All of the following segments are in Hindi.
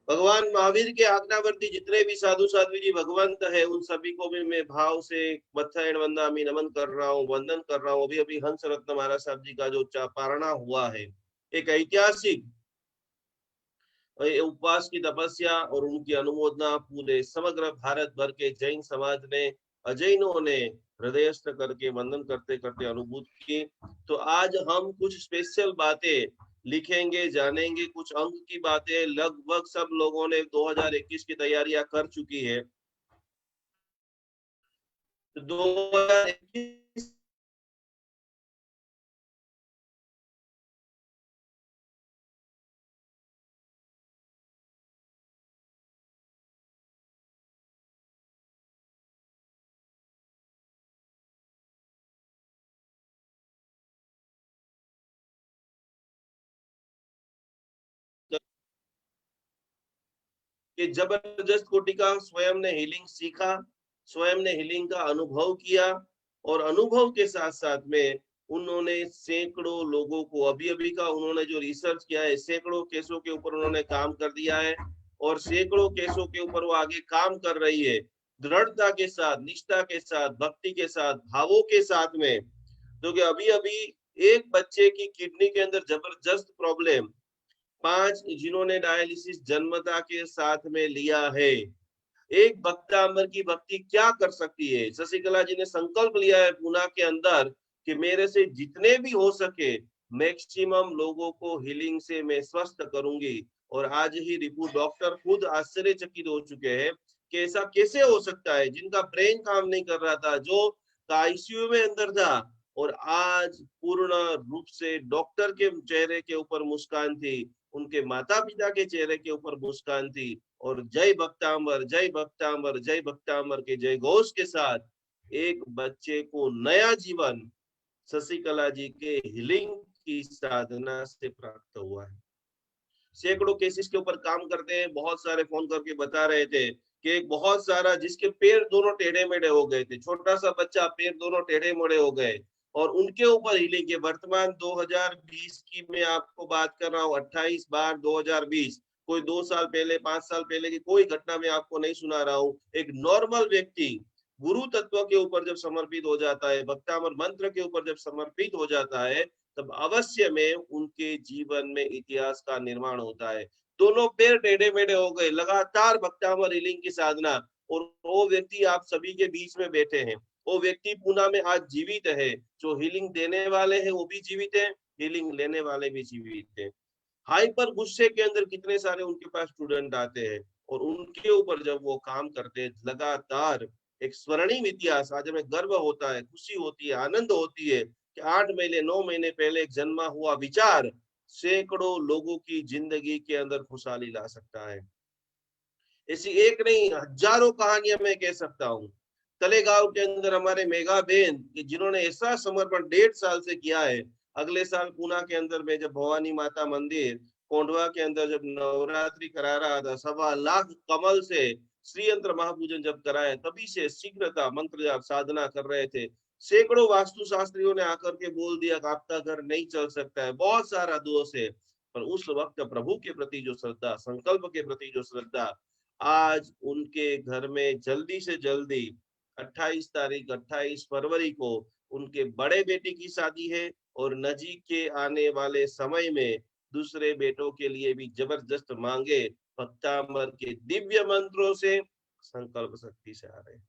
भगवान महावीर के आज्ञावर्ती जितने भी साधु साध्वी जी भगवंत है, उन सभी को भी मैं भाव से मत्थायण वंदनामि नमन कर रहा हूँ, वंदन कर रहा हूँ। अभी अभी हंस रत्न महाराज साहब जी का जो पारणा हुआ है, एक ऐतिहासिक उपवास की तपस्या और उनकी अनुमोदना पूरे समग्र भारत भर के जैन समाज ने, अजैनों ने हृदयस्थ करके वंदन करते करते अनुभूत की। तो आज हम कुछ स्पेशल बातें लिखेंगे, जानेंगे कुछ अंक की बातें। लगभग सब लोगों ने 2021 की तैयारियां कर चुकी है। 2021 कि जबरदस्त कोटि का स्वयं ने हीलिंग सीखा, स्वयं ने हीलिंग का अनुभव किया, और अनुभव के साथ साथ में उन्होंने सैकड़ों लोगों को, अभी अभी का उन्होंने जो रिसर्च किया है, सैकड़ों केसों के ऊपर उन्होंने काम कर दिया है, और सैकड़ों केसों के ऊपर वो आगे काम कर रही है, दृढ़ता के साथ, निष्ठा के साथ, भक्ति के साथ, भावों के साथ में। क्योंकि अभी अभी एक बच्चे की किडनी के अंदर जबरदस्त प्रॉब्लम, 5 जिन्होंने डायलिसिस जन्मता के साथ में लिया है। एक भक्तामर की भक्ति क्या कर सकती है। शशिकला जी ने संकल्प लिया है पूना के अंदर कि मेरे से जितने भी हो सके मैक्सिमम लोगों को हीलिंग से मैं स्वस्थ करूंगी। और आज ही रिपू डॉक्टर खुद आश्चर्यचकित हो चुके हैं कि ऐसा कैसे हो सकता है, जिनका ब्रेन काम नहीं कर रहा था, जो आईसीयू में अंदर था, और आज पूर्ण रूप से डॉक्टर के चेहरे के ऊपर मुस्कान थी, उनके माता पिता के चेहरे के ऊपर मुस्कान थी, और जय भक्तांबर, जय भक्तांबर, जय भक्तांबर के जय घोष के साथ एक बच्चे को नया जीवन शशिकला जी के हीलिंग की साधना से प्राप्त हुआ है। सैकड़ों केसेस के ऊपर काम करते हैं। बहुत सारे फोन करके बता रहे थे कि एक बहुत सारा जिसके पैर दोनों टेढ़े मेढ़े हो गए थे, छोटा सा बच्चा, पैर दोनों टेढ़े मेढ़े हो गए, और उनके ऊपर हीलिंग के वर्तमान 2020 की मैं आपको बात कर रहा हूँ, 28/12/2020, कोई 2 साल पहले 5 साल पहले की कोई घटना मैं आपको नहीं सुना रहा हूँ। एक नॉर्मल व्यक्ति गुरु तत्व के ऊपर जब समर्पित हो जाता है, भक्तामर मंत्र के ऊपर जब समर्पित हो जाता है, तब अवश्य में उनके जीवन में इतिहास का निर्माण होता है। दोनों पैर टेढ़े मेढ़े हो गए, लगातार भक्तामर हीलिंग की साधना, और वो व्यक्ति आप सभी के बीच में बैठे हैं। वो व्यक्ति पुणे में आज जीवित है। जो हीलिंग देने वाले हैं वो भी जीवित है, हीलिंग लेने वाले भी जीवित है। हाइपर गुस्से के अंदर कितने सारे उनके पास स्टूडेंट आते हैं, और उनके ऊपर जब वो काम करते हैं लगातार, एक स्वर्णिम इतिहास। आज हमें गर्व होता है, खुशी होती है, आनंद होती है कि 8 महीने 9 महीने पहले एक जन्मा हुआ विचार सैकड़ों लोगों की जिंदगी के अंदर खुशहाली ला सकता है। ऐसी एक नहीं, हजारों कहानियां मैं कह सकता हूँ। तलेगांव के अंदर हमारे मेघा बहन, जिन्होंने ऐसा समर्पण 1.5 साल से किया है। अगले साल पूना के अंदर में जब भवानी माता मंदिर कोंडवा के अंदर जब नवरात्रि करा रहा था, 1.25 लाख कमल से श्री यंत्र महापूजन जब कराया, तभी से शीघ्रता मंत्र जाप साधना कर रहे थे। सैकड़ों वास्तु शास्त्रियों ने आकर के बोल दिया कि आपका घर नहीं चल सकता है, बहुत सारा दोष है। पर उस वक्त प्रभु के प्रति जो श्रद्धा, संकल्प के प्रति जो श्रद्धा, आज उनके घर में जल्दी से जल्दी 28 फरवरी को उनके बड़े बेटे की शादी है, और नजीक के आने वाले समय में दूसरे बेटों के लिए भी जबरदस्त मांगे भक्तामर के दिव्य मंत्रों से, संकल्प शक्ति से आ रहे हैं।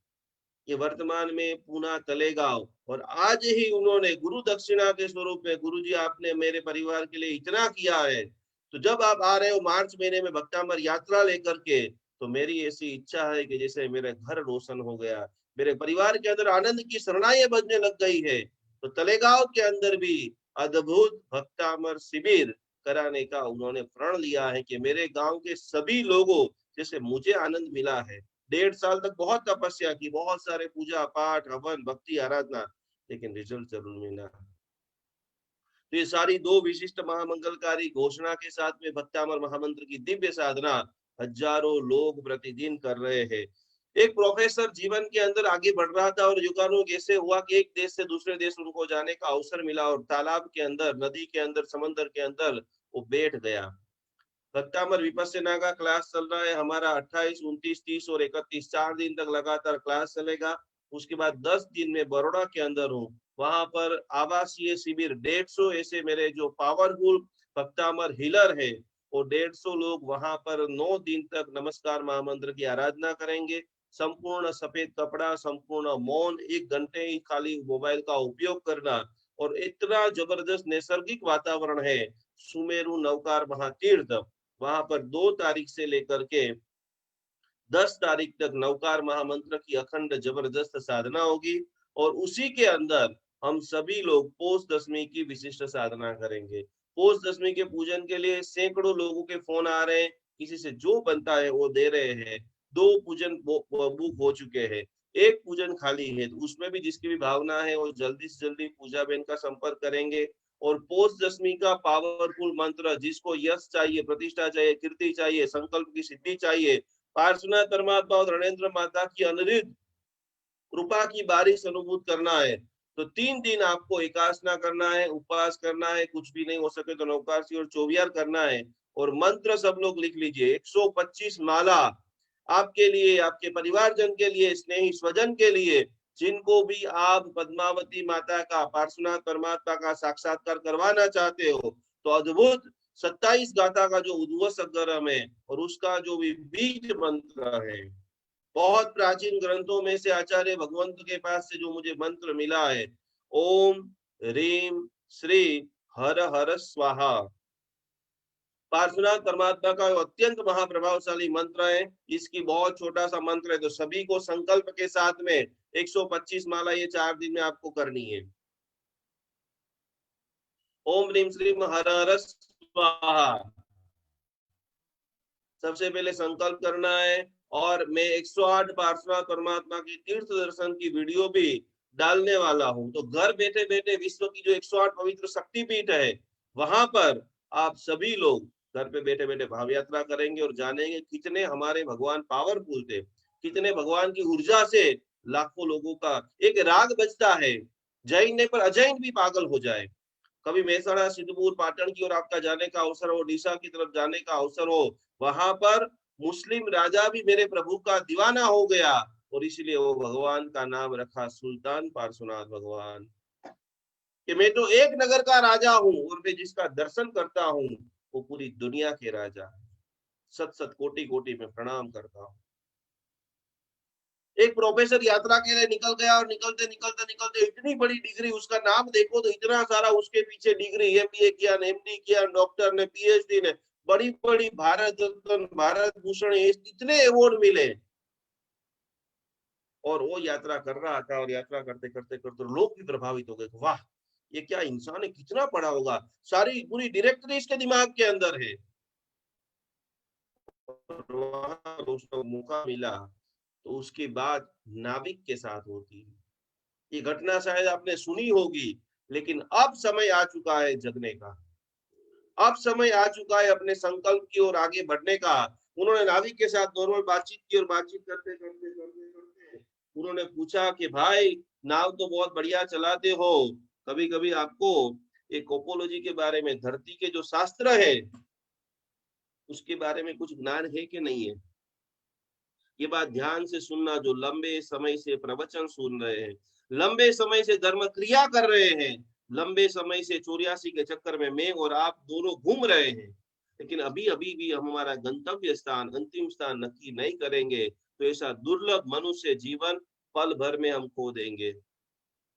ये वर्तमान में पूना तलेगांव, और आज ही उन्होंने गुरु दक्षिणा के स्वरूप में, गुरु जी आपने मेरे परिवार के लिए इतना किया है, तो जब आप आ रहे हो मार्च महीने में भक्तामर यात्रा लेकर के, तो मेरी ऐसी इच्छा है कि जैसे मेरे घर रोशन हो गया, मेरे परिवार के अंदर आनंद की शरणाइयां बजने लग गई है, तो तलेगांव के अंदर भी अद्भुत भक्तामर शिविर कराने का उन्होंने प्रण लिया है कि मेरे गांव के सभी लोगों जैसे मुझे आनंद मिला है। 1.5 साल तक बहुत तपस्या की, बहुत सारे पूजा पाठ हवन भक्ति आराधना, लेकिन रिजल्ट जरूर मिला। तो ये सारी 2 विशिष्ट महामंगलकारी घोषणा के साथ में भक्तामर महामंत्र की दिव्य साधना हजारों लोग प्रतिदिन कर रहे हैं। एक प्रोफेसर जीवन के अंदर आगे बढ़ रहा था, और युगानुग ऐसे हुआ कि एक देश से दूसरे देश उनको जाने का अवसर मिला, और तालाब के अंदर, नदी के अंदर, समंदर के अंदर वो बैठ गया। भक्तामर विपस्यना का क्लास चल रहा है हमारा 28, 29, 30 और 31, 4 दिन तक लगातार क्लास चलेगा। उसके बाद 10 दिन में बड़ौदा के अंदर हूँ, वहां पर आवासीय शिविर 150 ऐसे मेरे जो पावरफुल भक्तामर हीलर है वो 150 लोग वहां पर 9 दिन तक नमस्कार महामंत्र की आराधना करेंगे। संपूर्ण सफेद कपड़ा, संपूर्ण मौन, 1 घंटे ही खाली मोबाइल का उपयोग करना, और इतना जबरदस्त नैसर्गिक वातावरण है। सुमेरु नवकार महातीर्थ, वहां पर 2 तारीख से लेकर के 10 तारीख तक नवकार महामंत्र की अखंड जबरदस्त साधना होगी। और उसी के अंदर हम सभी लोग पोष दशमी की विशिष्ट साधना करेंगे। पोष दशमी के पूजन के लिए सैकड़ों लोगों के फोन आ रहे हैं, किसी से जो बनता है वो दे रहे हैं। 2 पूजन बुक हो चुके हैं, 1 पूजन खाली है, तो उसमें भी जिसकी भी भावना है वो जल्दी से जल्दी पूजा बहन का संपर्क करेंगे। और पोष दशमी का पावरफुल मंत्र, जिसको यश चाहिए, प्रतिष्ठा चाहिए, कीर्ति चाहिए, संकल्प की सिद्धि चाहिए, पार्श्वनाथ परमात्मा और रणेंद्र माता की अनरित कृपा की बारिश अनुभूत करना है, तो 3 दिन आपको एकासना करना है, उपवास करना है, कुछ भी नहीं हो सके तो नवकारसी और चौवियार करना है। और मंत्र सब लोग लिख लीजिए, 125 माला आपके लिए, आपके परिवारजन के लिए, स्नेही स्वजन के लिए, जिनको भी आप पद्मावती माता का, पार्श्वनाथ परमात्मा का साक्षात्कार करवाना चाहते हो, तो अद्भुत 27 गाथा का जो उद्वसगरम है और उसका जो भी बीज मंत्र है, बहुत प्राचीन ग्रंथों में से आचार्य भगवंत के पास से जो मुझे मंत्र मिला है, ओम रीम श्री हर हर स्वाहा, पार्श्वनाथ परमात्मा का अत्यंत महाप्रभावशाली मंत्र है। इसकी बहुत छोटा सा मंत्र है, तो सभी को संकल्प के साथ में 125 माला ये 4 दिन में आपको करनी है। ओम रीम श्री हर हर स्वाहा, सबसे पहले संकल्प करना है। और मैं 108 पार्श्वनाथ परमात्मा की तीर्थ दर्शन की वीडियो भी डालने वाला हूं, तो घर बैठे बैठे विश्व की जो 108 पवित्र शक्तिपीठ है वहां पर आप सभी लोग घर पे बैठे बैठे भाव यात्रा करेंगे और जानेंगे कितने हमारे भगवान पावरफुल थे, कितने भगवान की ऊर्जा से लाखों लोगों का एक राग बजता है, जैन ने पर अजैन भी पागल हो जाए। कभी मेहसाणा, सिद्धपुर, पाटन की ओर आपका जाने का अवसर हो, डीसा की तरफ जाने का अवसर हो, वहां पर मुस्लिम राजा भी मेरे प्रभु का दीवाना हो गया, और इसलिए वो भगवान का नाम रखा सुल्तान पार्श्वनाथ भगवान, कि मैं तो एक नगर का राजा हूँ और मैं जिसका दर्शन करता हूँ वो पूरी दुनिया के राजा। सत सत कोटि कोटि में प्रणाम करता हूँ। एक प्रोफेसर यात्रा के लिए निकल गया और निकलते निकलते निकलते इतनी बड़ी डिग्री, उसका नाम देखो तो इतना सारा उसके पीछे डिग्री, एमबीए किया, एमडी किया, डॉक्टर ने, पीएचडी ने, बड़ी बड़ी भारत रत्न, भारत भूषण, इतने अवार्ड मिले, और वो यात्रा कर रहा था, और यात्रा करते करते करते लोग भी प्रभावित हो गए, वाह ये क्या इंसान है, कितना पढ़ा होगा, सारी पूरी डायरेक्टरी इसके दिमाग के अंदर है। उसको मौका मिला तो उसकी बात नाविक के साथ होती है। ये घटना शायद आपने सुनी होगी, लेकिन अब समय आ चुका है जगने का, अब समय आ चुका है अपने संकल्प की ओर आगे बढ़ने का। उन्होंने नाविक के साथ नॉर्मल बातचीत की, और बातचीत करते करते करते करते उन्होंने पूछा कि भाई नाव तो बहुत बढ़िया चलाते हो, कभी कभी आपको एक कोपोलॉजी के बारे में, धरती के जो शास्त्र है उसके बारे में कुछ ज्ञान है कि नहीं है? ये बात ध्यान से सुनना, जो लंबे समय से प्रवचन सुन रहे हैं, लंबे समय से धर्म क्रिया कर रहे हैं, लंबे समय से 84 के चक्कर में मैं और आप दोनों घूम रहे हैं, लेकिन अभी अभी भी हम हमारा गंतव्य स्थान, अंतिम स्थान नक्की नहीं करेंगे, तो ऐसा दुर्लभ मनुष्य जीवन पल भर में हम खो देंगे।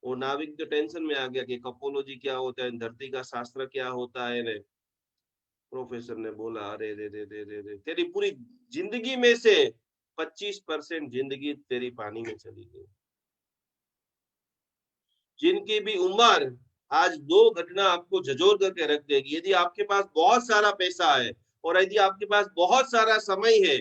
वो नाविक तो टेंशन में आ गया कि कपोलॉजी क्या होता है, धरती का शास्त्र क्या होता है रे। प्रोफेसर ने बोला, अरे रे रे रे रे रे, तेरी पूरी जिंदगी में से 25% जिंदगी तेरी पानी में चली गई। जिनकी भी उम्र आज 2 घटना आपको झंझोर करके रख देगी। यदि आपके पास बहुत सारा पैसा है और यदि आपके पास बहुत सारा समय है,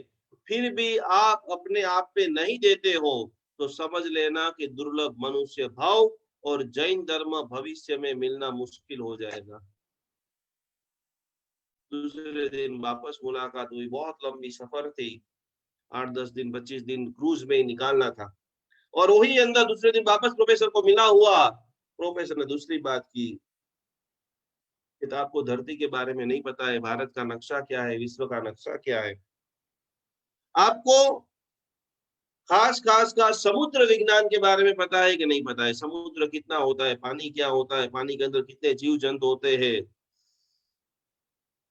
फिर भी आप अपने आप पे नहीं देते हो, तो समझ लेना कि दुर्लभ मनुष्य भाव और जैन धर्म भविष्य में मिलना मुश्किल हो जाएगा। दूसरे दिन वापस मुलाकात हुई, बहुत लंबी सफर थी, 8-10 दिन, 25 दिन क्रूज में ही निकालना था, और वही अंदर दूसरे दिन वापस प्रोफेसर को मिला हुआ। प्रोफेसर ने दूसरी बात की, कि आपको धरती के बारे में नहीं पता है, भारत का नक्शा क्या है, विश्व का नक्शा क्या है। आपको खास खास का समुद्र विज्ञान के बारे में पता है कि नहीं पता है? समुद्र कितना होता है, पानी क्या होता है, पानी के अंदर कितने जीव जंतु होते हैं।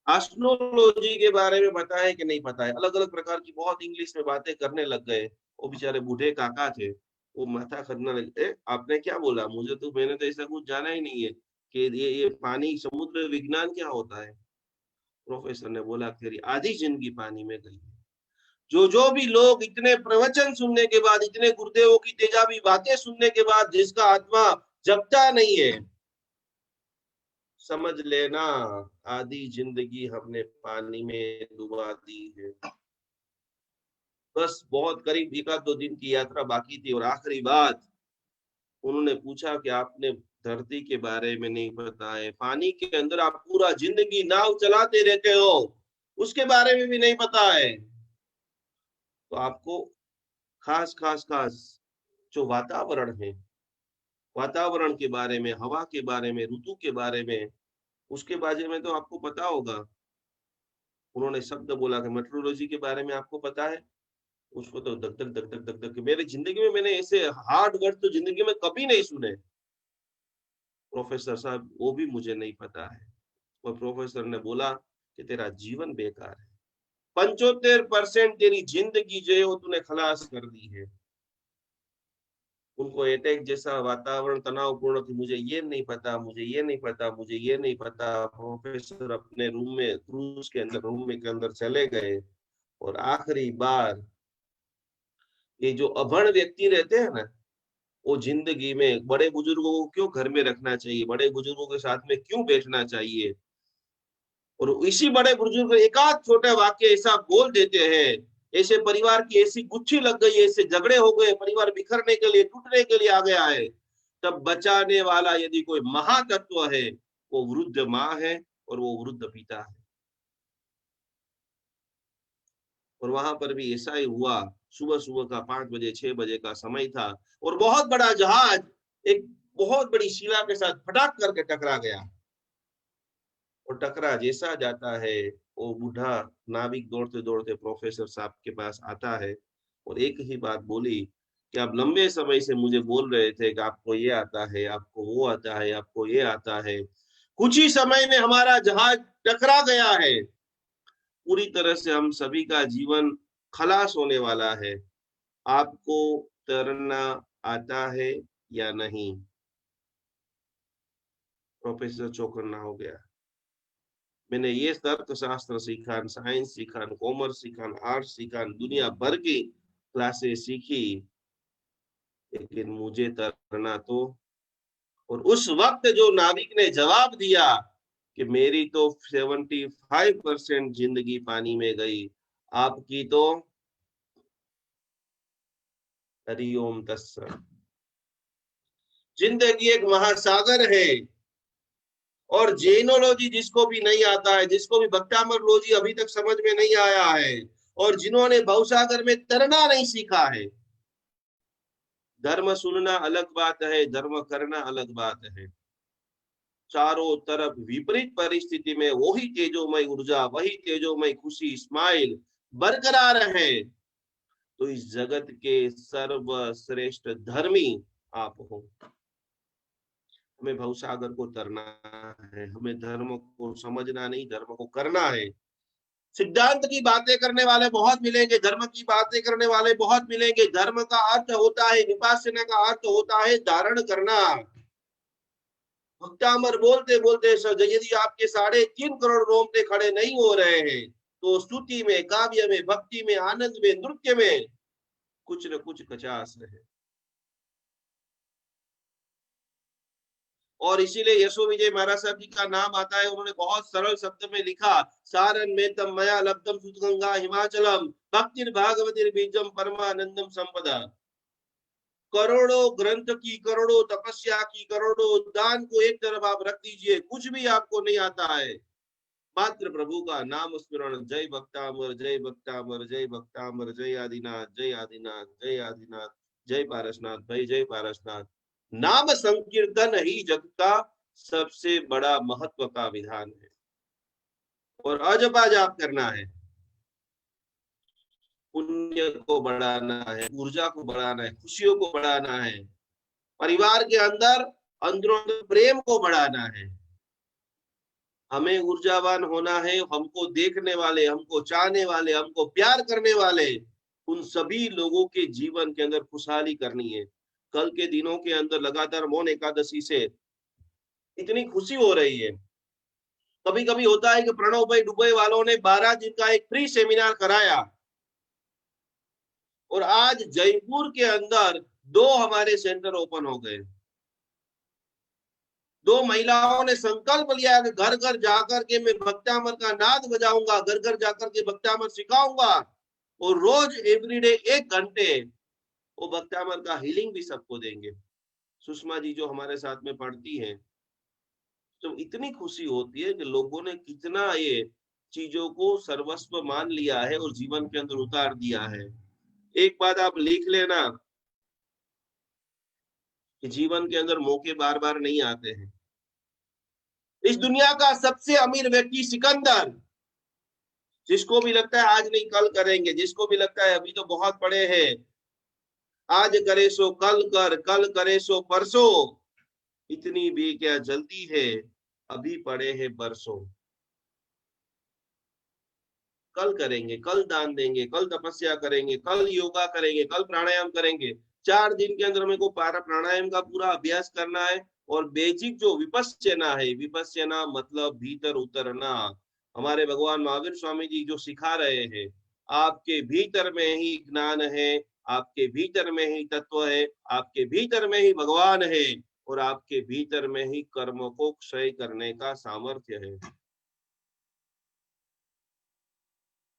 एस्ट्रोलॉजी के बारे में पता है कि नहीं पता है? अलग अलग प्रकार की बहुत इंग्लिश में बातें करने लग गए। वो बेचारे बूढ़े काका थे, वो माथा खरने लगे, आपने क्या बोला? मुझे तो, मैंने तो ऐसा कुछ जाना ही नहीं है कि ये पानी, समुद्र विज्ञान क्या होता है। प्रोफेसर ने बोला, तेरी आधी जिंदगी पानी में गई। जो भी लोग इतने प्रवचन सुनने के बाद, इतने गुरुदेवों की तेजाबी बातें सुनने के बाद जिसका आत्मा जगता नहीं है, समझ लेना आधी जिंदगी हमने पानी में डुबा दी है। बस बहुत करीब 1-2 दिन की यात्रा बाकी थी और आखिरी बात उन्होंने पूछा कि आपने धरती के बारे में नहीं पता है, पानी के अंदर आप पूरा जिंदगी नाव चलाते रहते हो, उसके बारे में भी नहीं पता है। तो आपको खास खास खास जो वातावरण है, वातावरण के बारे में, हवा के बारे में, ऋतु के बारे में, उसके बारे में तो आपको पता होगा। उन्होंने शब्द बोला कि मेट्रोलॉजी के बारे में आपको पता है? उसको तो धक धक धक धक धक धक, मेरी जिंदगी में मैंने ऐसे हार्ड वर्ड तो जिंदगी में कभी नहीं सुने। प्रोफेसर साहब, वो भी मुझे नहीं पता है। और प्रोफेसर ने बोला कि तेरा जीवन बेकार है, 75% तेरी जिंदगी जो है वो तूने खलास कर दी है। उनको अटैक जैसा वातावरण तनावपूर्ण कि मुझे ये नहीं पता, मुझे ये नहीं पता, मुझे ये नहीं पता। प्रोफेसर अपने रूम में, क्रूज के अंदर, रूम में के अंदर चले गए। और आखिरी बार ये जो अभण व्यक्ति रहते हैं ना, वो जिंदगी में बड़े बुजुर्गों को क्यों घर में रखना चाहिए, बड़े बुजुर्गों के साथ में क्यों बैठना चाहिए, और इसी बड़े बुजुर्ग एकाध छोटा वाक्य ऐसा बोल देते हैं, ऐसे परिवार की ऐसी गुत्थी लग गई है, ऐसे झगड़े हो गए, परिवार बिखरने के लिए, टूटने के लिए आ गया है। तब बचाने वाला यदि कोई महातत्व है, वो वृद्ध माँ है और वो वृद्ध पिता है। और वहां पर भी ऐसा ही हुआ। सुबह सुबह का 5 बजे 6 बजे का समय था और बहुत बड़ा जहाज एक बहुत बड़ी शिला के साथ फटाक करके टकरा गया। और टकरा जैसा जाता है, वो बूढ़ा नाविक दौड़ते दौड़ते प्रोफेसर साहब के पास आता है और एक ही बात बोली कि आप लंबे समय से मुझे बोल रहे थे कि आपको ये आता है, आपको वो आता है, आपको ये आता है। कुछ ही समय में हमारा जहाज टकरा गया है, पूरी तरह से हम सभी का जीवन खलास होने वाला है। आपको तैरना आता है या नहीं? प्रोफेसर चौकन्ना हो गया। मैंने ये तर्कशास्त्र सीखा, साइंस सीखा, कॉमर्स सीखा, आर्ट्स सीखा, दुनिया भर की क्लासेस सीखी, लेकिन मुझे तैरना तो। और उस वक्त जो नाविक ने जवाब दिया कि मेरी तो 75% जिंदगी पानी में गई, आपकी तो हरिओम तत्सत। जिंदगी एक महासागर है। और जैनोलॉजी जिसको भी नहीं आता है, जिसको भी भक्तामरलॉजी अभी तक समझ में नहीं आया है, और जिन्होंने भवसागर में तरना नहीं सीखा है, धर्म सुनना अलग बात है, धर्म करना अलग बात है। चारों तरफ विपरीत परिस्थिति में वही तेजोमय ऊर्जा, वही तेजोमय खुशी, स्माइल बरकरार है। तो इस जगत के सर्वश्रेष्ठ धर्मी आप हो। हमें भवसागर को तरना है, हमें धर्म को समझना नहीं, धर्म को करना है। सिद्धांत की बातें करने वाले बहुत मिलेंगे, धर्म की बातें करने वाले बहुत मिलेंगे। धर्म का अर्थ होता है, विपासना का अर्थ होता है धारण करना। भक्तामर बोलते बोलते यदि आपके 3.5 करोड़ रोमते खड़े नहीं हो रहे हैं, तो स्तुति में, काव्य में, भक्ति में, आनंद में, नृत्य में कुछ न कुछ कचास है। और इसीलिए यशो विजय महाराज साहब जी का नाम आता है। उन्होंने बहुत सरल शब्द में लिखा, सारन में तम मया लब्धम सुत गंगा हिमाचलम भक्तिर भागवतिर बीजम परमानंदम संपदा। करोड़ों ग्रंथ की, करोड़ों तपस्या की, करोड़ों दान को एक तरफ आप रख दीजिए, कुछ भी आपको नहीं आता है, मात्र प्रभु का नाम स्मरण। जय भक्तामर, जय भक्तामर, जय भक्तामर, जय आदिनाथ, जय आदिनाथ, जय आदिनाथ, जय पारसनाथ भाई, जय पारसनाथ। नाम संकीर्तन ही जग का सबसे बड़ा महत्व का विधान है। और अजपा जाप करना है, पुण्य को बढ़ाना है, ऊर्जा को बढ़ाना है, खुशियों को बढ़ाना है, परिवार के अंदर अंदरों अंदर प्रेम को बढ़ाना है। हमें ऊर्जावान होना है, हमको देखने वाले, हमको चाहने वाले, हमको प्यार करने वाले उन सभी लोगों के जीवन के अंदर खुशहाली करनी है। कल के दिनों के अंदर लगातार मौन एकादशी से इतनी खुशी हो रही है। कभी कभी होता है कि प्रणव भाई दुबई वालों ने 12 दिन का एक फ्री सेमिनार कराया और आज जयपुर के अंदर 2 हमारे सेंटर ओपन हो गए। 2 महिलाओं ने संकल्प लिया कि घर घर जाकर के मैं भक्तामर का नाद बजाऊंगा, घर घर जाकर के भक्तामर सिखाऊंगा और रोज एवरीडे 1 घंटे वो भक्तामर का हीलिंग भी सबको देंगे। सुषमा जी जो हमारे साथ में पढ़ती हैं, तो इतनी खुशी होती है कि लोगों ने कितना ये चीजों को सर्वस्व मान लिया है और जीवन के अंदर उतार दिया है। एक बात आप लिख लेना कि जीवन के अंदर मौके बार बार नहीं आते हैं। इस दुनिया का सबसे अमीर व्यक्ति सिकंदर, जिसको भी लगता है आज नहीं कल करेंगे, जिसको भी लगता है अभी तो बहुत पड़े हैं, आज करे सो कल कर, कल करे सो परसों, इतनी भी क्या जल्दी है, अभी पड़े हैं बरसों। कल करेंगे, कल दान देंगे, कल तपस्या करेंगे, कल योगा करेंगे, कल प्राणायाम करेंगे। 4 दिन के अंदर मेरे को प्राणायाम का पूरा अभ्यास करना है। और बेसिक जो विपश्यना है, विपश्यना मतलब भीतर उतरना। हमारे भगवान महावीर स्वामी जी जो सिखा रहे हैं, आपके भीतर में ही ज्ञान है, आपके भीतर में ही तत्व है, आपके भीतर में ही भगवान है और आपके भीतर में ही कर्म को क्षय करने का सामर्थ्य है।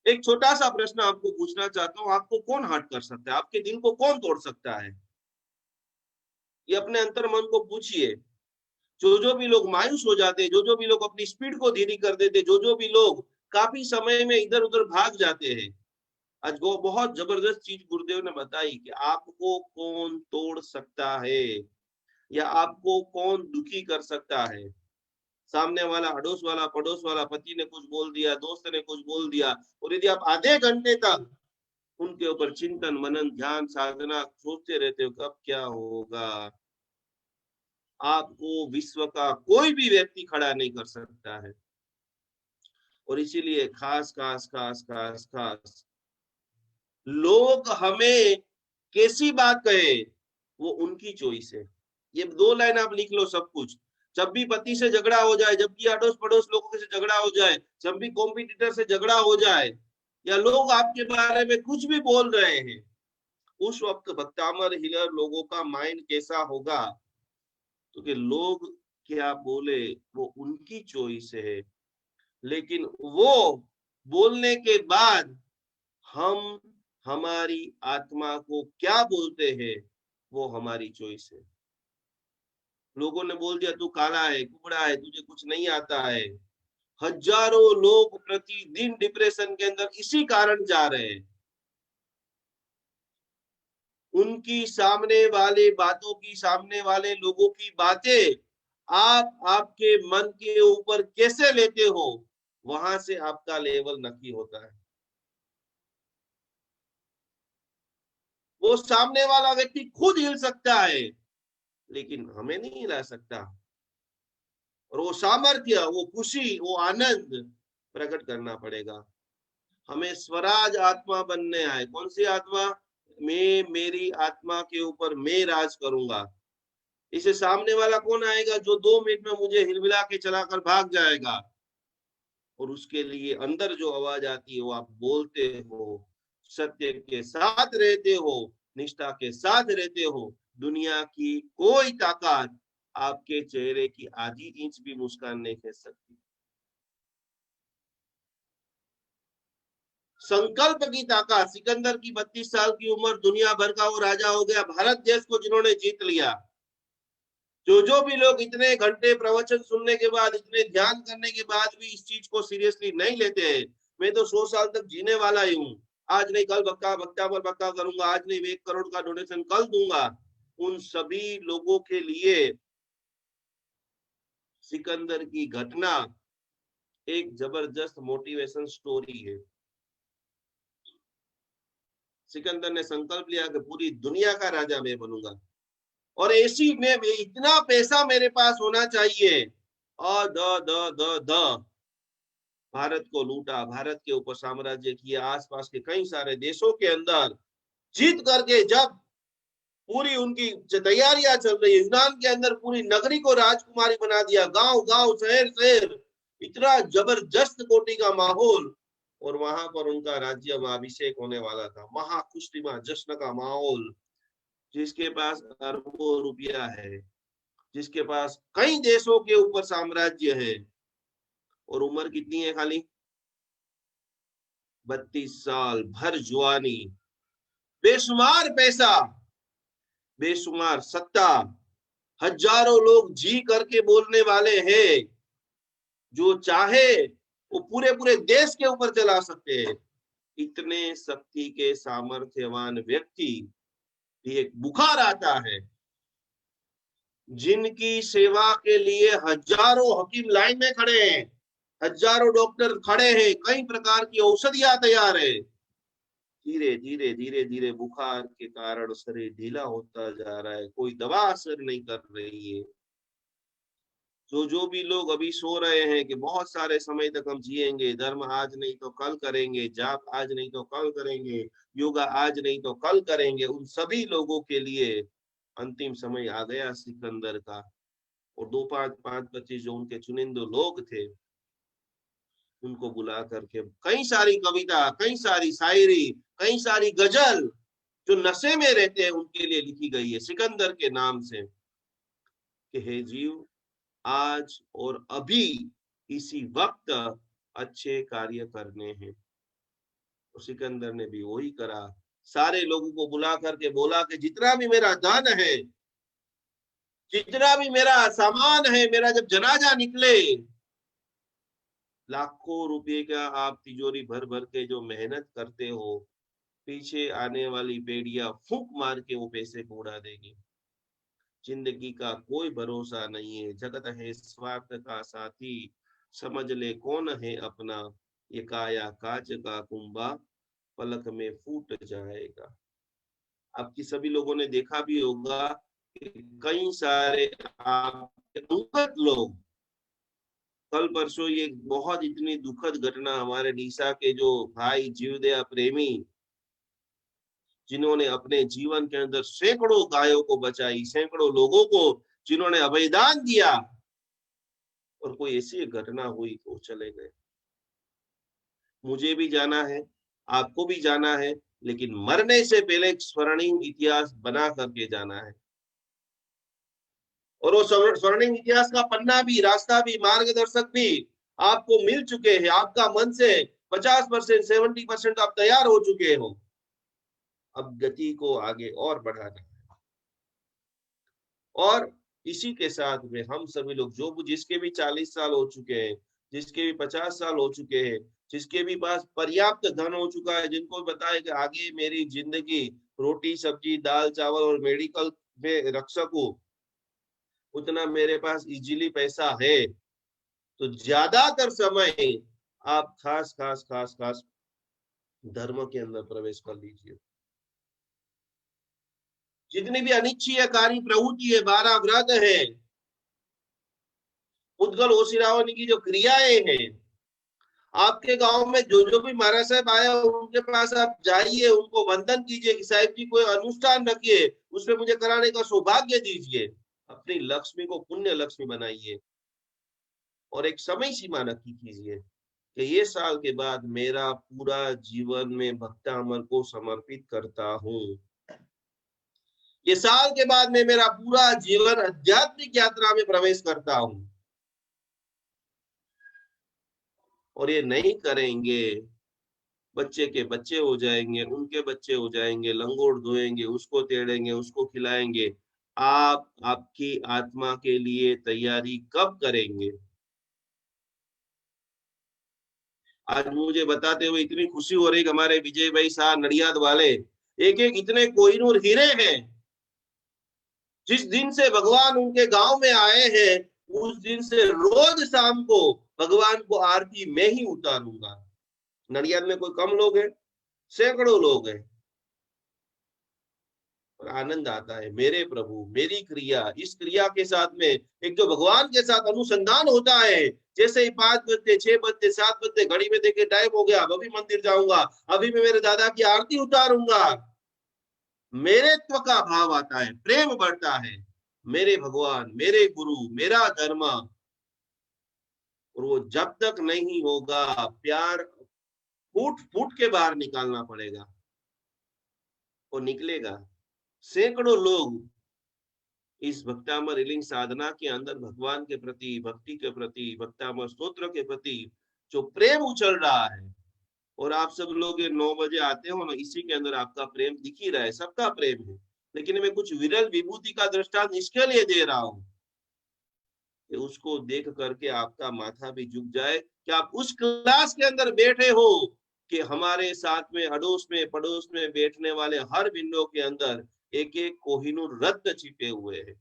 एक छोटा सा प्रश्न आपको पूछना चाहता हूँ, आपको कौन हर्ट कर सकता है, आपके दिल को कौन तोड़ सकता है? ये अपने अंतर मन को पूछिए। जो भी लोग मायूस हो जाते हैं, जो भी लोग अपनी स्पीड को धीरे कर देते, जो भी लोग काफी समय में इधर उधर भाग जाते हैं, आज वो बहुत जबरदस्त चीज गुरुदेव ने बताई कि आपको कौन तोड़ सकता है या आपको कौन दुखी कर सकता है। सामने वाला, अड़ोस वाला, पड़ोस वाला, पति ने कुछ बोल दिया, दोस्त ने कुछ बोल दिया, और यदि आप आधे घंटे तक उनके ऊपर चिंतन मनन ध्यान साधना सोचते रहते हो कब क्या होगा, आपको विश्व का कोई भी व्यक्ति खड़ा नहीं कर सकता है। और इसीलिए खास खास खास खास खास लोग हमें कैसी बात कहे वो उनकी चॉइस है। ये 2 लाइन आप लिख लो सब कुछ। जब भी पति से झगड़ा हो जाए, जब भी अड़ोस पड़ोस लोगों से झगड़ा हो जाए, जब भी कॉम्पिटिटर से झगड़ा हो जाए या लोग आपके बारे में कुछ भी बोल रहे हैं, उस वक्त भक्तामर हीलर लोगों का माइंड कैसा होगा? क्योंकि लोग क्या बोले वो उनकी चॉइस है, लेकिन वो बोलने के बाद हम हमारी आत्मा को क्या बोलते हैं वो हमारी चॉइस है। लोगों ने बोल दिया तू काला है, कुबड़ा है, तुझे कुछ नहीं आता है। हजारों लोग प्रतिदिन डिप्रेशन के अंदर इसी कारण जा रहे हैं। उनकी सामने वाले बातों की, सामने वाले लोगों की बातें आप आपके मन के ऊपर कैसे लेते हो, वहां से आपका लेवल नक्की होता है। वो सामने वाला व्यक्ति खुद हिल सकता है लेकिन हमें नहीं हिला सकता। और वो सामर्थ्य, वो खुशी, वो आनंद प्रकट करना पड़ेगा। हमें स्वराज आत्मा बनने आए। कौन सी आत्मा? मैं, मेरी आत्मा के ऊपर मैं राज करूंगा। इसे सामने वाला कौन आएगा जो 2 मिनट में मुझे हिलमिला के चलाकर भाग जाएगा? और उसके लिए अंदर जो आवाज आती है वो आप बोलते हो, सत्य के साथ रहते हो, निष्ठा के साथ रहते हो, दुनिया की कोई ताकत आपके चेहरे की आधी इंच भी मुस्कान नहीं खींच सकती। संकल्प की ताकत। सिकंदर की 32 साल की उम्र, दुनिया भर का वो राजा हो गया, भारत देश को जिन्होंने जीत लिया। जो भी लोग इतने घंटे प्रवचन सुनने के बाद, इतने ध्यान करने के बाद भी इस चीज को सीरियसली नहीं लेते हैं, मैं तो 100 साल तक जीने वाला ही हूँ, आज नहीं कल बक्का बक्का पर बक्का करूंगा, आज नहीं 1 करोड़ का डोनेशन कल दूंगा, उन सभी लोगों के लिए सिकंदर की घटना एक जबरदस्त मोटिवेशन स्टोरी है। सिकंदर ने संकल्प लिया कि पूरी दुनिया का राजा मैं बनूंगा, और ऐसी में इतना पैसा मेरे पास होना चाहिए। और द भारत को लूटा, भारत के ऊपर साम्राज्य किया, आसपास के कई सारे देशों के अंदर जीत करके जब पूरी उनकी तैयारियां चल रही है, यूनान के अंदर पूरी नगरी को राजकुमारी बना दिया, गांव गांव शहर शहर, इतना जबरदस्त कोटि का माहौल, और वहां पर उनका राज्य में अभिषेक होने वाला था। महाखुशनुमा जश्न का माहौल, जिसके पास अरबों रुपया है, जिसके पास कई देशों के ऊपर साम्राज्य है, और उम्र कितनी है खाली 32 साल, भर जुआनी, बेशुमार पैसा, बेशुमार सत्ता, हजारों लोग जी करके बोलने वाले हैं, जो चाहे वो पूरे पूरे देश के ऊपर चला सकते हैं। इतने शक्ति के सामर्थ्यवान व्यक्ति भी एक बुखार आता है, जिनकी सेवा के लिए हजारों हकीम लाइन में खड़े हैं, हजारों डॉक्टर खड़े हैं, कई प्रकार की औषधियां तैयार है। धीरे धीरे धीरे धीरे बुखार के कारण शरीर ढीला होता जा रहा है, कोई दवा असर नहीं कर रही है। जो भी लोग अभी सो रहे हैं कि बहुत सारे समय तक हम जिएंगे, धर्म आज नहीं तो कल करेंगे, जाप आज नहीं तो कल करेंगे, योगा आज नहीं तो कल करेंगे, उन सभी लोगों के लिए अंतिम समय आ गया सिकंदर का। और 5-5-25 जो उनके चुनिंदे लोग थे, उनको बुला करके कई सारी कविता, कई सारी शायरी, कई सारी गजल, जो नशे में रहते हैं उनके लिए लिखी गई है सिकंदर के नाम से, कि हे जीव, आज और अभी इसी वक्त अच्छे कार्य करने हैं। तो सिकंदर ने भी वही करा, सारे लोगों को बुला करके बोला कि जितना भी मेरा धन है, जितना भी मेरा सामान है, मेरा जब जनाजा निकले, लाखों रुपए का आप तिजोरी भर भर के जो मेहनत करते हो, पीछे आने वाली पेड़ियां फूंक मार के वो पैसे को उड़ा देगी। जिंदगी का कोई भरोसा नहीं है, जगत है स्वार्थ का साथी, समझ ले कौन है अपना, ये काया काच का कुंभा पलक में फूट जाएगा। आपकी सभी लोगों ने देखा भी होगा कि कई सारे दुखद लोग, कल परसों ये बहुत इतनी दुखद घटना, हमारे डीसा के जो भाई जीवदया प्रेमी, जिन्होंने अपने जीवन के अंदर सैकड़ों गायों को बचाई, सैकड़ों लोगों को जिन्होंने अभयदान दिया, और कोई ऐसी घटना हुई तो चले गए। मुझे भी जाना है, आपको भी जाना है, लेकिन मरने से पहले एक स्वर्णिम इतिहास बना करके जाना है। और वो स्वर्णिम इतिहास का पन्ना भी, रास्ता भी, मार्गदर्शक भी आपको मिल चुके हैं। आपका मन से 50%, 70% आप तैयार हो चुके हो। अब गति को आगे और बढ़ाना है। और इसी के साथ में हम सभी लोग, जो जिसके भी 40 साल हो चुके हैं, जिसके भी 50 साल हो चुके हैं, जिसके भी पास पर्याप्त धन हो चुका है, जिनको बताए कि आगे मेरी जिंदगी रोटी सब्जी दाल चावल और मेडिकल में रख सकूं, उतना मेरे पास इजीली पैसा है, तो ज्यादातर समय आप खास खास खास खास धर्म के अंदर प्रवेश कर लीजिए। जितनी भी अनिच्छीयकारी प्रवृत्ति है, 12 व्रत है, उद्गल ओसिरावनी की जो क्रियाएं हैं, आपके गांव में जो भी महाराज साहब आया, उनके पास आप जाइए, उनको वंदन कीजिए कि साहिब जी कोई अनुष्ठान रखिए, उसमें मुझे कराने का सौभाग्य दीजिए। अपनी लक्ष्मी को पुण्य लक्ष्मी बनाइए, और एक समय सीमा नक्की कीजिए कि ये साल के बाद मेरा पूरा जीवन में भक्तामल को समर्पित करता हूँ। ये साल के बाद में मेरा पूरा जीवन आध्यात्मिक यात्रा में प्रवेश करता हूँ। और ये नहीं करेंगे, बच्चे के बच्चे हो जाएंगे, उनके बच्चे हो जाएंगे, लंगोट धोएंगे, उसको तेड़ेंगे, उसको खिलाएंगे। आप आपकी आत्मा के लिए तैयारी कब करेंगे? आज मुझे बताते हुए इतनी खुशी हो रही कि हमारे विजय भाई शाह नडियाद वाले एक एक इतने कोहिनूर हीरे हैं। जिस दिन से भगवान उनके गांव में आए हैं, उस दिन से रोज शाम को भगवान को आरती मैं ही उतारूंगा। नडियाद में कोई कम लोग हैं, सैकड़ों लोग हैं, और आनंद आता है। मेरे प्रभु, मेरी क्रिया, इस क्रिया के साथ में एक जो भगवान के साथ अनुसंधान होता है, जैसे ही 5 बजते, 6 बजते, 7 बजते, घड़ी में देखे टाइम हो गया, अभी मंदिर जाऊंगा, अभी मैं मेरे दादा की आरती उतारूंगा, मेरेत्व का भाव आता है, प्रेम बढ़ता है, मेरे भगवान, मेरे गुरु, मेरा धर्म। और वो जब तक नहीं होगा, प्यार फूट फूट के बाहर निकालना पड़ेगा, वो निकलेगा। सैकड़ों लोग इस भक्तामर हीलिंग साधना के अंदर भगवान के प्रति, भक्ति के प्रति, भक्तामर स्तोत्र के प्रति जो प्रेम उछल रहा है, और आप सब लोग ये 9 बजे आते हो ना, इसी के अंदर आपका प्रेम दिख ही रहा है, सबका प्रेम है। लेकिन मैं कुछ विरल विभूति का दृष्टांत इसके लिए दे रहा हूं कि उसको देख करके आपका माथा भी झुक जाए कि आप उस क्लास के अंदर बैठे हो कि हमारे साथ में, अड़ोस में, पड़ोस में बैठने वाले हर विंडो के अंदर एक एक कोहिनूर रत्न छिपे हुए हैं।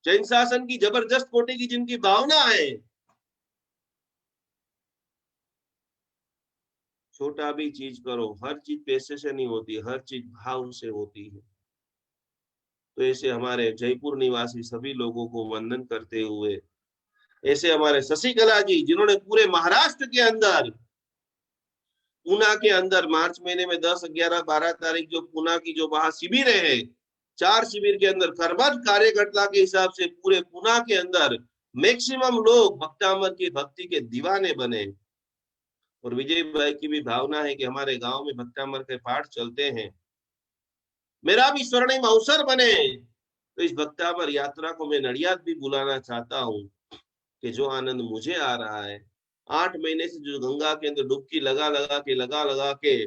जैन शासन की जबरदस्त कोटि की जिनकी भावना है, छोटा भी चीज करो, हर चीज पैसे से नहीं होती, हर चीज भाव से होती है। तो ऐसे हमारे जयपुर निवासी सभी लोगों को वंदन करते हुए, ऐसे हमारे शशिकला जी जिन्होंने पूरे महाराष्ट्र के अंदर, पूना के अंदर मार्च महीने में 10, 11, 12 तारीख जो पूना की जो वहां शिविर है, 4 शिविर के अंदर करबद्ध कार्यकर्ता के हिसाब से पूरे पूना के अंदर मैक्सिमम लोग भक्तामर की भक्ति के दीवाने बने। और विजय भाई की भी भावना है कि हमारे गांव में भक्तामर के पाठ चलते हैं, मेरा भी स्वर्णिम अवसर बने। तो इस भक्तामर यात्रा को मैं नडियाद भी बुलाना चाहता हूँ कि जो आनंद मुझे आ रहा है, 8 महीने से जो गंगा के अंदर डुबकी लगा लगा के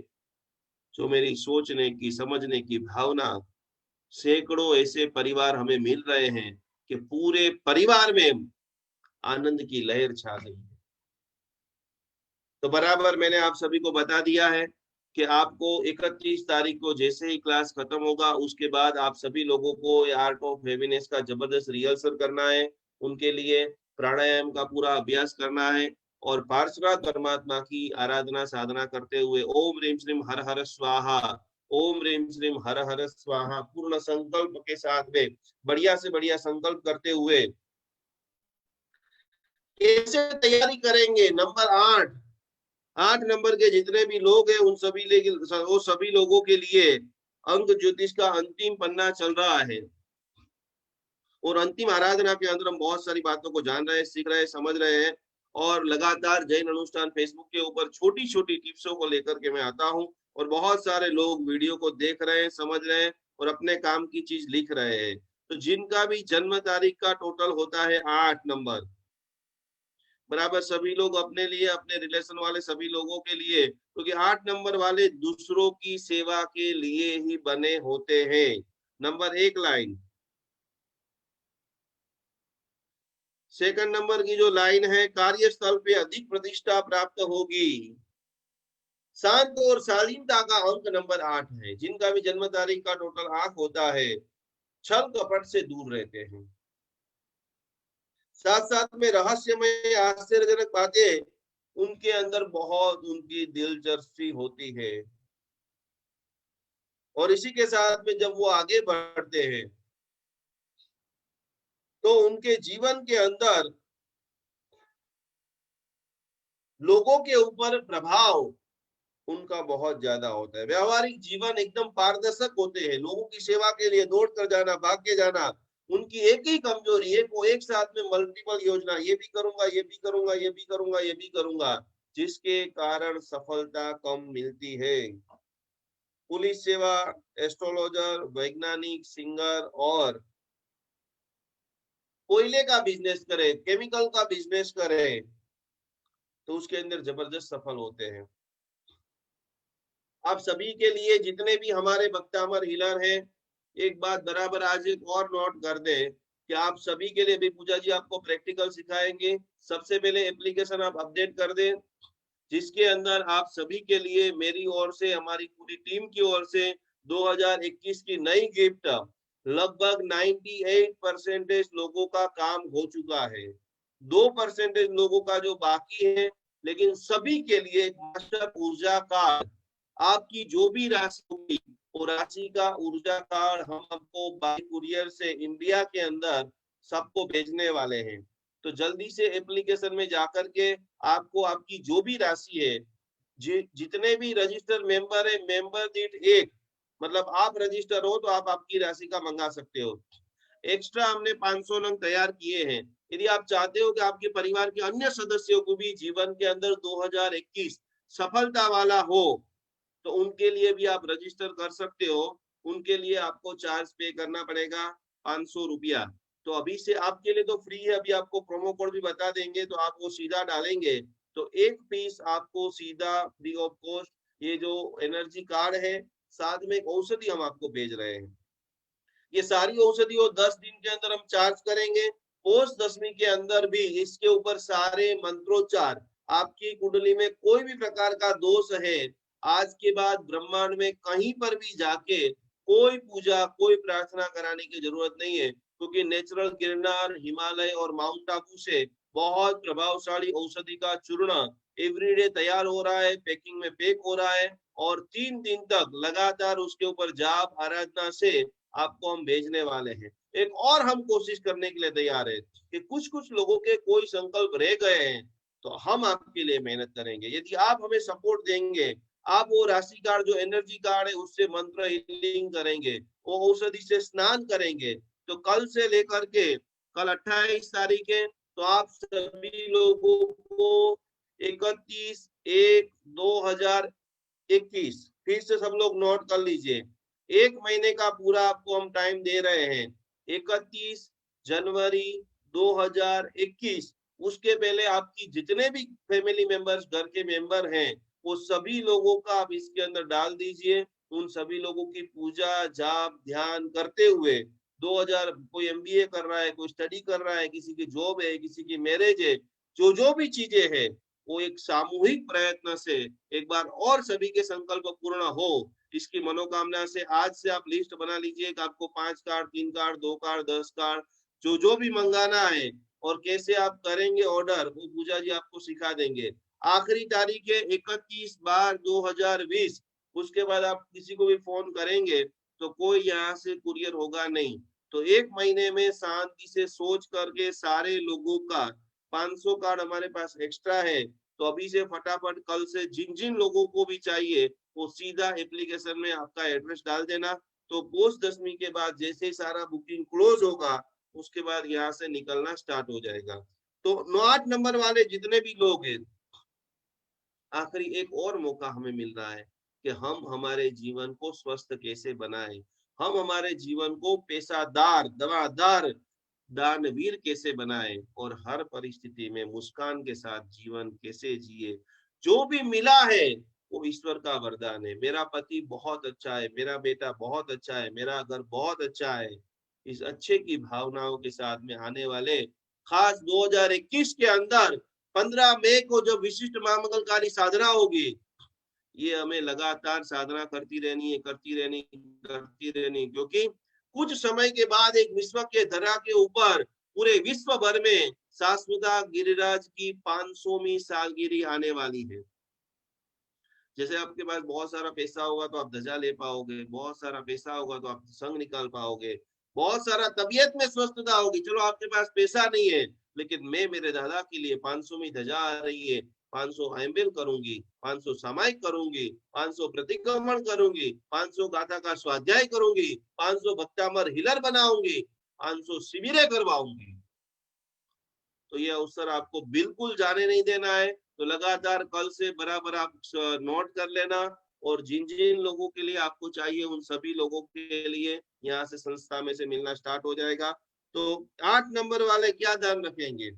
जो मेरी सोचने की, समझने की भावना, सैकड़ों ऐसे परिवार हमें मिल रहे हैं कि पूरे परिवार में आनंद की लहर छा गई है। तो बराबर मैंने आप सभी को बता दिया है कि आपको 31 तारीख को जैसे ही क्लास खत्म होगा, उसके बाद आप सभी लोगों को आर्ट ऑफ हैवीनेस का जबरदस्त रिहर्सल करना है, उनके लिए प्राणायाम का पूरा अभ्यास करना है, और पार्श्वनाथ परमात्मा की आराधना साधना करते हुए ओम ह्रीम श्रीम हर हर स्वाहा, ओम ह्रीम श्रीम हर हर स्वाहा पूर्ण संकल्प के साथ में बढ़िया से बढ़िया संकल्प करते हुए कैसे तैयारी करेंगे। नंबर 8 नंबर के जितने भी लोग हैं उन सभी लोगों के लिए अंक ज्योतिष का अंतिम पन्ना चल रहा है, और अंतिम आराधना के अंदर हम बहुत सारी बातों को जान रहे हैं, सीख रहे हैं, समझ रहे हैं, और लगातार जैन अनुष्ठान फेसबुक के ऊपर छोटी छोटी टिप्सों को लेकर के मैं आता हूं, और बहुत सारे लोग वीडियो को देख रहे हैं, समझ रहे हैं, और अपने काम की चीज लिख रहे हैं। तो जिनका भी जन्म तारीख का टोटल होता है 8 नंबर, बराबर सभी लोग अपने लिए, अपने रिलेशन वाले सभी लोगों के लिए, क्योंकि 8 नंबर वाले दूसरों की सेवा के लिए ही बने होते हैं। नंबर 1 लाइन, सेकंड नंबर की जो लाइन है, कार्यस्थल पे अधिक प्रतिष्ठा प्राप्त होगी। शांत और शालीनता का अंक नंबर 8 है। जिनका भी जन्म तारीख का टोटल 8 होता है, छल कपट से दूर रहते हैं। साथ साथ में रहस्यमय आश्चर्यजनक बातें उनके अंदर बहुत उनकी दिलचस्पी होती है, और इसी के साथ में जब वो आगे बढ़ते हैं तो उनके जीवन के अंदर लोगों के ऊपर प्रभाव उनका बहुत ज्यादा होता है। व्यवहारिक जीवन एकदम पारदर्शक होते हैं, लोगों की सेवा के लिए दौड़ कर जाना, भाग के जाना उनकी एक ही कमजोरी है। वो एक साथ में मल्टीपल योजना, ये भी करूंगा, ये भी करूंगा, ये भी करूंगा, ये भी करूंगा, जिसके कारण सफलता कम मिलती है। पुलिस सेवा, एस्ट्रोलॉजर, वैज्ञानिक, सिंगर, और कोयले का बिजनेस करे, केमिकल का बिजनेस करे, तो उसके अंदर जबरदस्त सफल होते हैं। आप सभी के लिए जितने भी हमारे भक्तामर हीलर हैं, एक बात बराबर आज एक और नोट कर दें कि आप सभी के लिए भी पूजा जी आपको प्रैक्टिकल सिखाएंगे। सबसे पहले एप्लीकेशन आप अपडेट कर दें, जिसके अंदर आप सभी के लिए मेरी ओर से, हमारी पूरी टीम की ओर से 2021 की नई गिफ्ट लगभग 98% लोगों का काम हो चुका है। 2% लोगों का जो बाकी है, लेकिन सभी के लिए एक मास्टर ऊर्जा कार्ड, आपकी जो भी राशि होगी वो राशि का ऊर्जा कार्ड हम आपको बाय कुरियर से इंडिया के अंदर सबको भेजने वाले हैं। तो जल्दी से एप्लीकेशन में जाकर के आपको आपकी जो भी राशि है, जितने भी रजिस्टर मेंबर है, मेंबर दीठ एक, मतलब आप रजिस्टर हो तो आप आपकी राशि का मंगा सकते हो। एक्स्ट्रा हमने 500 नंग तैयार किए हैं। यदि आप चाहते हो कि आपके परिवार के अन्य सदस्यों को भी जीवन के अंदर 2021 सफलता वाला हो, तो उनके लिए भी आप रजिस्टर कर सकते हो। उनके लिए आपको चार्ज पे करना पड़ेगा 500 रुपया। तो अभी से आपके लिए तो फ्री है, अभी आपको प्रोमो कोड भी बता देंगे, तो आप वो सीधा डालेंगे तो एक पीस आपको सीधा फ्री ऑफ कॉस्ट ये जो एनर्जी कार्ड है, साथ में एक औषधि हम आपको भेज रहे हैं। ये सारी औषधि वो 10 दिन के अंदर हम चार्ज करेंगे। पोस्ट 10वीं के अंदर भी इसके ऊपर सारे मंत्रोच्चार, आपकी कुंडली में कोई भी प्रकार का दोष है, आज के बाद ब्रह्मांड में कहीं पर भी जाके कोई पूजा कोई प्रार्थना कराने की जरूरत नहीं है, क्योंकि नेचुरल गिरनार, हिमालय और माउंट आबू से बहुत प्रभावशाली औषधि का चूर्ण एवरीडे तैयार हो रहा है, पैकिंग में पैक हो रहा है, और 3 दिन तक लगातार उसके ऊपर जाप आराधना से आपको हम भेजने वाले हैं। एक और हम कोशिश करने के लिए तैयार है कि कुछ कुछ लोगों के कोई संकल्प रह गए हैं, तो हम आपके लिए मेहनत करेंगे। यदि आप हमें सपोर्ट देंगे, आप वो राशि कार्ड जो एनर्जी कार्ड है उससे मंत्र हीलिंग करेंगे, वो औषधि से स्नान करेंगे, तो कल से लेकर के कल 28 तारीख है, तो आप सभी लोगों को 31/1/2021 फिर से सब लोग नोट कर लीजिए, 1 महीने का पूरा आपको हम टाइम दे रहे हैं, 31 जनवरी 2021। उसके पहले आपकी जितने भी फैमिली मेंबर्स घर के मेंबर हैं, वो सभी लोगों का आप इसके अंदर डाल दीजिए। उन सभी लोगों की पूजा जाप ध्यान करते हुए 2000, कोई एमबीए कर रहा है, कोई स्टडी कर रहा है, किसी की जॉब है, किसी की मैरिज है, जो भी चीजें है, वो एक सामूहिक प्रयत्न से एक बार और सभी के संकल्प पूर्ण हो, इसकी मनोकामना से आज से आप लिस्ट बना लीजिए कि आपको 5 कार्ड, 3 कार्ड, 2 कार्ड, 10 कार्ड, जो भी मंगाना है और कैसे आप करेंगे ऑर्डर, वो पूजा जी आपको सिखा देंगे। आखिरी तारीख है 31/12/2020। उसके बाद आप किसी को भी फोन करेंगे तो कोई यहाँ से कुरियर होगा नहीं। तो 1 महीने में शांति से सोच करके सारे लोगों का 500 कार्ड हमारे पास एक्स्ट्रा है। तो अभी से फटाफट कल से जिन जिन लोगों को भी चाहिए वो सीधा एप्लीकेशन में आपका एड्रेस डाल देना। तो पोस्ट 10वीं के बाद जैसे ही सारा बुकिंग क्लोज होगा, उसके बाद यहाँ से निकलना स्टार्ट हो जाएगा। तो 9-8 नंबर वाले जितने भी लोग हैं, आखिरी एक और मौका हमें मिल रहा है कि हम हमारे जीवन को स्वस्थ कैसे बनाएं, हम हमारे जीवन को पेशादार दवादार दानवीर कैसे बनाएं, और हर परिस्थिति में मुस्कान के साथ जीवन कैसे जिए। जो भी मिला है वो ईश्वर का वरदान है। मेरा पति बहुत अच्छा है, मेरा बेटा बहुत अच्छा है, मेरा घर बहुत अच्छा है। इस अच्छे की भावनाओं के साथ में आने वाले खास 2021 के अंदर 15 मई को जो विशिष्ट महामंगलकारी साधना होगी, ये हमें लगातार साधना करती रहनी है, करती रहनी, क्योंकि कुछ समय के बाद एक विश्व के धरा के ऊपर पूरे विश्व भर में शाश्वता गिरिराज की 500वीं सालगिरह आने वाली है। जैसे आपके पास बहुत सारा पैसा होगा तो आप ध्वजा ले पाओगे, बहुत सारा पैसा होगा तो आप संग निकाल पाओगे, बहुत सारा तबीयत में स्वस्थता होगी। चलो आपके पास पैसा नहीं है, लेकिन मैं मेरे दादा के लिए 500वीं ध्वजा आ रही है, 500 आयम्बिल करूंगी, 500 सामायिक करूंगी, 500 प्रतिक्रमण करूंगी, 500 गाथा का स्वाध्याय करूंगी, 500 भक्तामर हिलर बनाऊंगी, 500 शिविरें करवाऊंगी। तो ये अवसर आपको बिल्कुल जाने नहीं देना है। तो लगातार कल से बराबर आप नोट कर लेना, और जिन जिन लोगों के लिए आपको चाहिए उन सभी लोगों के लिए यहाँ से संस्था में से मिलना स्टार्ट हो जाएगा। तो 8 नंबर वाले क्या ध्यान रखेंगे,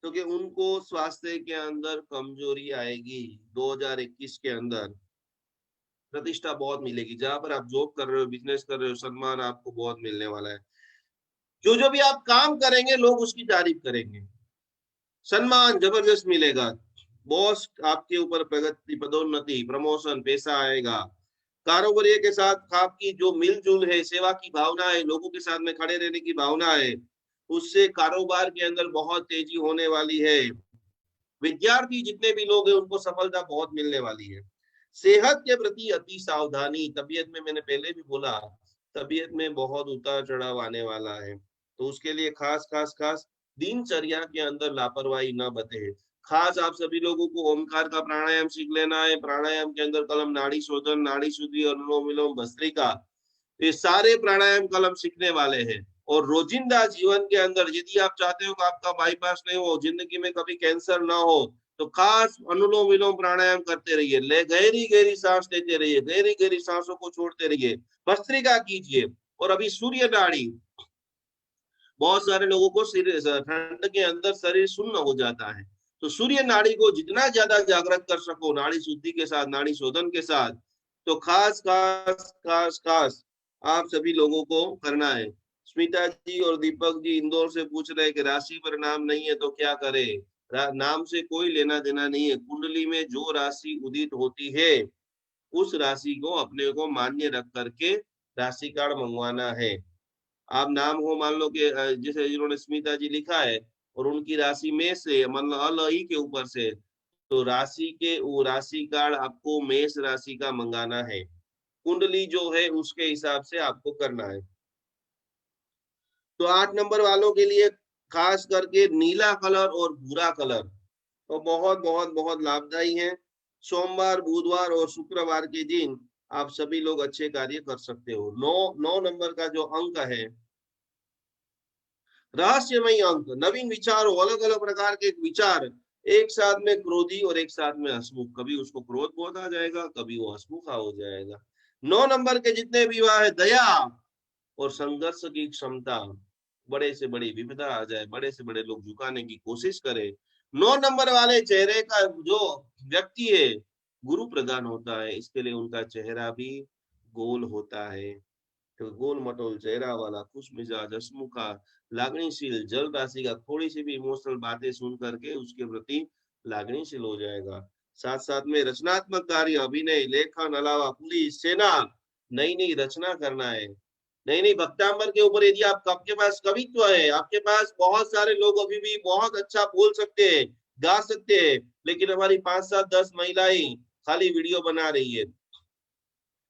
तो कि उनको स्वास्थ्य के अंदर कमजोरी आएगी। 2021 के अंदर प्रतिष्ठा बहुत मिलेगी, जहां पर आप जॉब कर रहे हो, बिजनेस कर रहे हो, सम्मान आपको बहुत मिलने वाला है। जो भी आप काम करेंगे लोग उसकी तारीफ करेंगे, सम्मान जबरदस्त मिलेगा, बॉस आपके ऊपर प्रगति, पदोन्नति, प्रमोशन, पैसा आएगा, कारोबारियों के साथ आपकी जो मिलजुल है, सेवा की भावना है, लोगों के साथ में खड़े रहने की भावना है, उससे कारोबार के अंदर बहुत तेजी होने वाली है। विद्यार्थी जितने भी लोग हैं उनको सफलता बहुत मिलने वाली है। सेहत के प्रति अति सावधानी, तबीयत में मैंने पहले भी बोला, तबीयत में बहुत उतार चढ़ाव आने वाला है, तो उसके लिए खास दिनचर्या के अंदर लापरवाही न बरते। खास आप सभी लोगों को ओमकार का प्राणायाम सीख लेना है। प्राणायाम के अंदर कलम नाड़ी शोधन, नाड़ी शुद्धि, अनुलोम विलोम, भस्त्रिका, ये सारे प्राणायाम कल हम सीखने वाले हैं। और रोजिंदा जीवन के अंदर यदि आप चाहते हो कि आपका बाईपास नहीं हो, जिंदगी में कभी कैंसर ना हो, तो खास अनुलोम विलोम प्राणायाम करते रहिए। ले गहरी गहरी सांस लेते रहिए, गहरी गहरी सांसों को छोड़ते रहिए, भस्त्रिका कीजिए। और अभी सूर्य नाड़ी, बहुत सारे लोगों को ठंड के अंदर शरीर सुन्न हो जाता है, तो सूर्य नाड़ी को जितना ज्यादा जागृत कर सको नाड़ी शुद्धि के साथ, नाड़ी शोधन के साथ, तो खास आप सभी लोगों को करना है। स्मिता जी और दीपक जी इंदौर से पूछ रहे हैं कि राशि पर नाम नहीं है तो क्या करे। नाम से कोई लेना देना नहीं है। कुंडली में जो राशि उदित होती है उस राशि को अपने को मान्य रख करके राशि कार्ड मंगवाना है। आप नाम हो मान लो कि जैसे जिन्होंने स्मिता जी लिखा है और उनकी राशि में से मतलब अल ई के ऊपर से, तो राशि के वो राशि कार्ड आपको मेष राशि का मंगाना है। कुंडली जो है उसके हिसाब से आपको करना है। तो 8 नंबर वालों के लिए खास करके नीला कलर और भूरा कलर तो बहुत बहुत बहुत लाभदायी है। सोमवार, बुधवार और शुक्रवार के दिन आप सभी लोग अच्छे कार्य कर सकते हो। 9 नंबर का जो अंक है, रहस्यमय अंक, नवीन विचारों, अलग अलग प्रकार के विचार, एक साथ में क्रोधी और एक साथ में हंसमुख। कभी उसको क्रोध बहुत आ जाएगा, कभी वो हंसमुखा हो जाएगा। 9 नंबर के जितने विवाह है, दया और संघर्ष की क्षमता, बड़े से बड़ी विपदा आ जाए, बड़े से बड़े लोग झुकाने की कोशिश करे। 9 नंबर वाले चेहरे का जो व्यक्ति है गुरु प्रदान होता है, इसके लिए उनका चेहरा भी गोल होता है। तो गोल मटोल चेहरा वाला, खुश मिजाज, हंसमुखा, लागणीशील, जल राशि का, थोड़ी सी भी इमोशनल बातें सुन करके उसके प्रति लागणीशील हो जाएगा। साथ साथ में रचनात्मक कार्य, अभिनय, लेखन अलावा पूरी सेना नई नई रचना करना है। नहीं नहीं, भक्तांबर के ऊपर यदि आपके पास कवित्व है, आपके पास बहुत सारे लोग अभी भी बहुत अच्छा बोल सकते हैं, गा सकते हैं, लेकिन हमारी 5 7 10 महिलाएं खाली वीडियो बना रही है।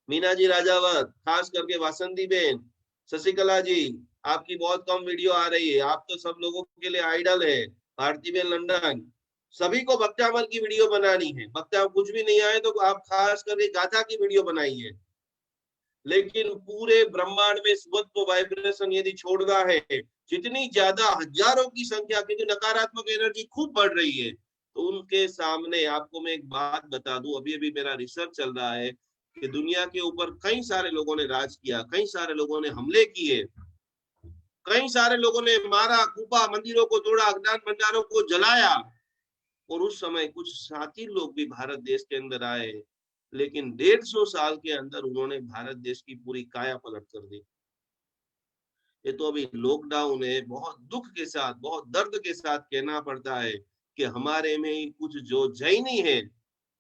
मीना जी राजावत, खास करके वासंती बेन, शशिकला जी, आपकी बहुत कम वीडियो आ रही है। आप तो सब लोगों के लिए आइडल है। भारती बेन लंदन, सभी को भक्तामल की वीडियो बनानी है। भक्ता कुछ भी नहीं आए तो आप खास करके गाथा की वीडियो बनाइए। लेकिन पूरे ब्रह्मांड में स्वत्व वाइब्रेशन यदि छोड़ना है, जितनी ज्यादा हजारों की संख्या, क्योंकि नकारात्मक एनर्जी खूब बढ़ रही है, तो उनके सामने आपको मैं एक बात बता दूं, अभी अभी मेरा रिसर्च चल रहा है कि दुनिया के ऊपर कई सारे लोगों ने राज किया, कई सारे लोगों ने हमले किए, कई सारे लोगों ने मारा कूपा, मंदिरों को तोड़ा, अज्ञान भंडारों को जलाया, और उस समय कुछ साथी लोग भी भारत देश के अंदर आए, लेकिन 150 साल के अंदर उन्होंने भारत देश की पूरी काया पलट कर दी। ये तो अभी लॉकडाउन है, बहुत दुख के साथ, बहुत दर्द के साथ कहना पड़ता है कि हमारे में ही कुछ जो जैनी है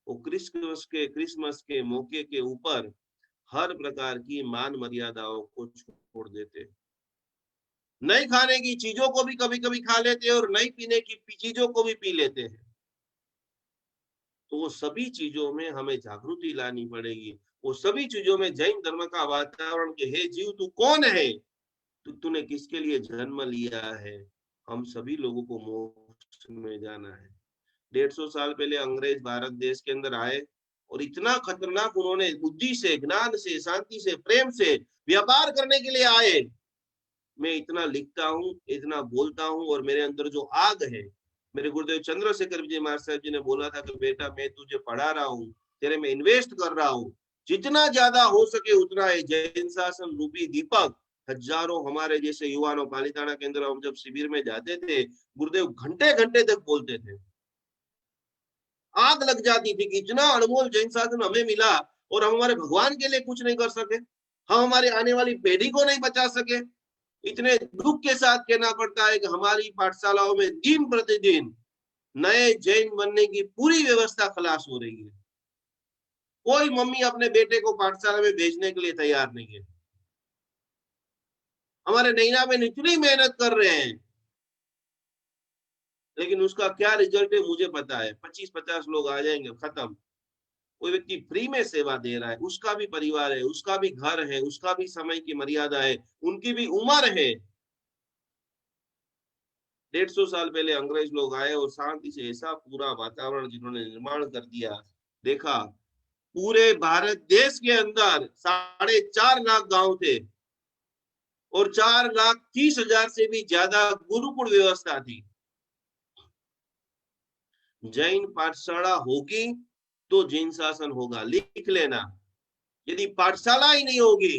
वो क्रिसमस के मौके के ऊपर हर प्रकार की मान मर्यादाओं को छोड़ देते, नई खाने की चीजों को भी कभी कभी खा लेते हैं और नई पीने की चीजों को भी पी लेते हैं। तो वो सभी चीजों में हमें जागृति लानी पड़ेगी। वो सभी चीजों में जैन धर्म का वातावरण के हे जीव तू कौन है, तूने किसके लिए जन्म लिया है। हम सभी लोगों को मोक्ष में जाना है। 150 साल पहले अंग्रेज भारत देश के अंदर आए और इतना खतरनाक उन्होंने बुद्धि से, ज्ञान से, शांति से, प्रेम से व्यापार करने के लिए आए। मैं इतना लिखता हूँ, इतना बोलता हूँ, और मेरे अंदर जो आग है, मेरे गुरुदेव चंद्रशेखर विजय महाराज साहब जी ने बोला था कि बेटा मैं तुझे पढ़ा रहा हूँ, तेरे में इन्वेस्ट कर रहा हूँ, जितना ज्यादा हो सके उतना है। जैन शासन रूपी दीपक, हजारों हमारे जैसे युवाओं, पालीताना के अंदर हम जब शिविर में जाते थे, गुरुदेव घंटे घंटे तक बोलते थे, आग लग जाती थी कि इतना अनमोल जैन शासन हमें मिला और हम हमारे भगवान के लिए कुछ नहीं कर सके, हम हमारी आने वाली पीढ़ी को नहीं बचा सके। इतने दुख के साथ कहना पड़ता है कि हमारी पाठशालाओं में दिन प्रतिदिन नए जैन बनने की पूरी व्यवस्था खलास हो रही है। कोई मम्मी अपने बेटे को पाठशाला में भेजने के लिए तैयार नहीं है। हमारे नैना में इतनी मेहनत कर रहे हैं, लेकिन उसका क्या रिजल्ट है मुझे पता है। 25-50 लोग आ जाएंगे, खत्म। कोई व्यक्ति फ्री में सेवा दे रहा है, उसका भी परिवार है, उसका भी घर है, उसका भी समय की मर्यादा है, उनकी भी उम्र है। 150 साल पहले अंग्रेज लोग आए और शांति से ऐसा पूरा वातावरण जिन्होंने निर्माण कर दिया। देखा, पूरे भारत देश के अंदर 4.5 लाख गांव थे और 4,30,000 से भी ज्यादा गुरुकुल व्यवस्था थी। जैन पाठशाला होगी तो जैन शासन होगा, लिख लेना। यदि पाठशाला ही नहीं होगी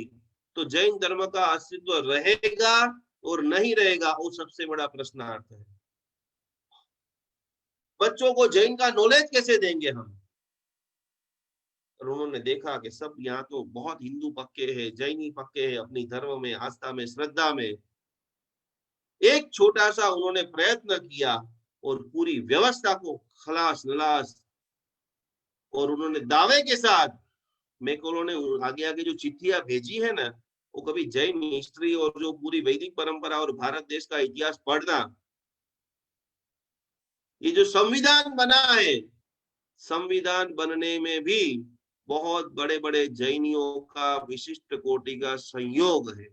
तो जैन धर्म का अस्तित्व रहेगा और नहीं रहेगा, वो सबसे बड़ा प्रश्नार्थ है। बच्चों को जैन का नॉलेज कैसे देंगे हम? और उन्होंने देखा कि सब यहाँ तो बहुत हिंदू पक्के हैं, जैनी पक्के हैं अपनी धर्म में, आस्था में, श्रद्धा में। एक छोटा सा उन्होंने प्रयत्न किया और पूरी व्यवस्था को खलास नलास, और उन्होंने दावे के साथ, मेरे को उन्होंने आगे आगे जो चिट्ठियां भेजी है ना, वो कभी जैन हिस्ट्री और जो पूरी वैदिक परंपरा और भारत देश का इतिहास पढ़ना। ये जो संविधान बना है, संविधान बनने में भी बहुत बड़े बड़े जैनियों का विशिष्ट कोटि का संयोग है।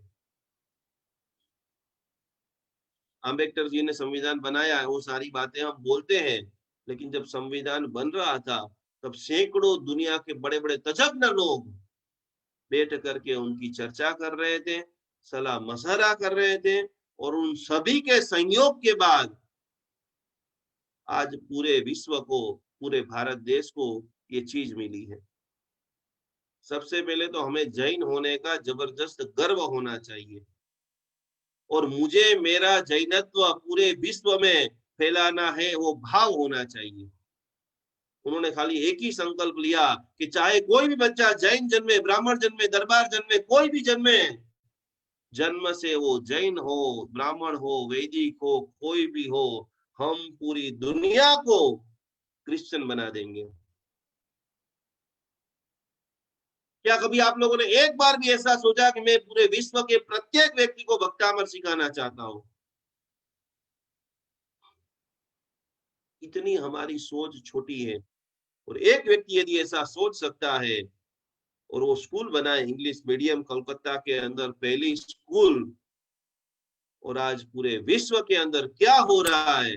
अम्बेडकर जी ने संविधान बनाया है, वो सारी बातें हम बोलते हैं, लेकिन जब संविधान बन रहा था तब सैकड़ों दुनिया के बड़े बड़े तज्ञ लोग बैठ करके उनकी चर्चा कर रहे थे, सलाह मशवरा कर रहे थे, और उन सभी के संयोग के बाद आज पूरे विश्व को, पूरे भारत देश को ये चीज मिली है। सबसे पहले तो हमें जैन होने का जबरदस्त गर्व होना चाहिए, और मुझे मेरा जैनत्व पूरे विश्व में फैलाना है, वो भाव होना चाहिए। उन्होंने खाली एक ही संकल्प लिया कि चाहे कोई भी बच्चा जैन जन्मे, ब्राह्मण जन्मे, दरबार जन्मे, कोई भी जन्मे, जन्म से वो जैन हो, ब्राह्मण हो, वैदिक हो, कोई भी हो, हम पूरी दुनिया को क्रिश्चियन बना देंगे। क्या कभी आप लोगों ने एक बार भी ऐसा सोचा कि मैं पूरे विश्व के प्रत्येक व्यक्ति को भक्तामर सिखाना चाहता हूं? इतनी हमारी सोच छोटी है। और एक व्यक्ति यदि ऐसा सोच सकता है और वो स्कूल बनाए, इंग्लिश मीडियम, कोलकाता के अंदर पहली स्कूल, और आज पूरे विश्व के अंदर क्या हो रहा है,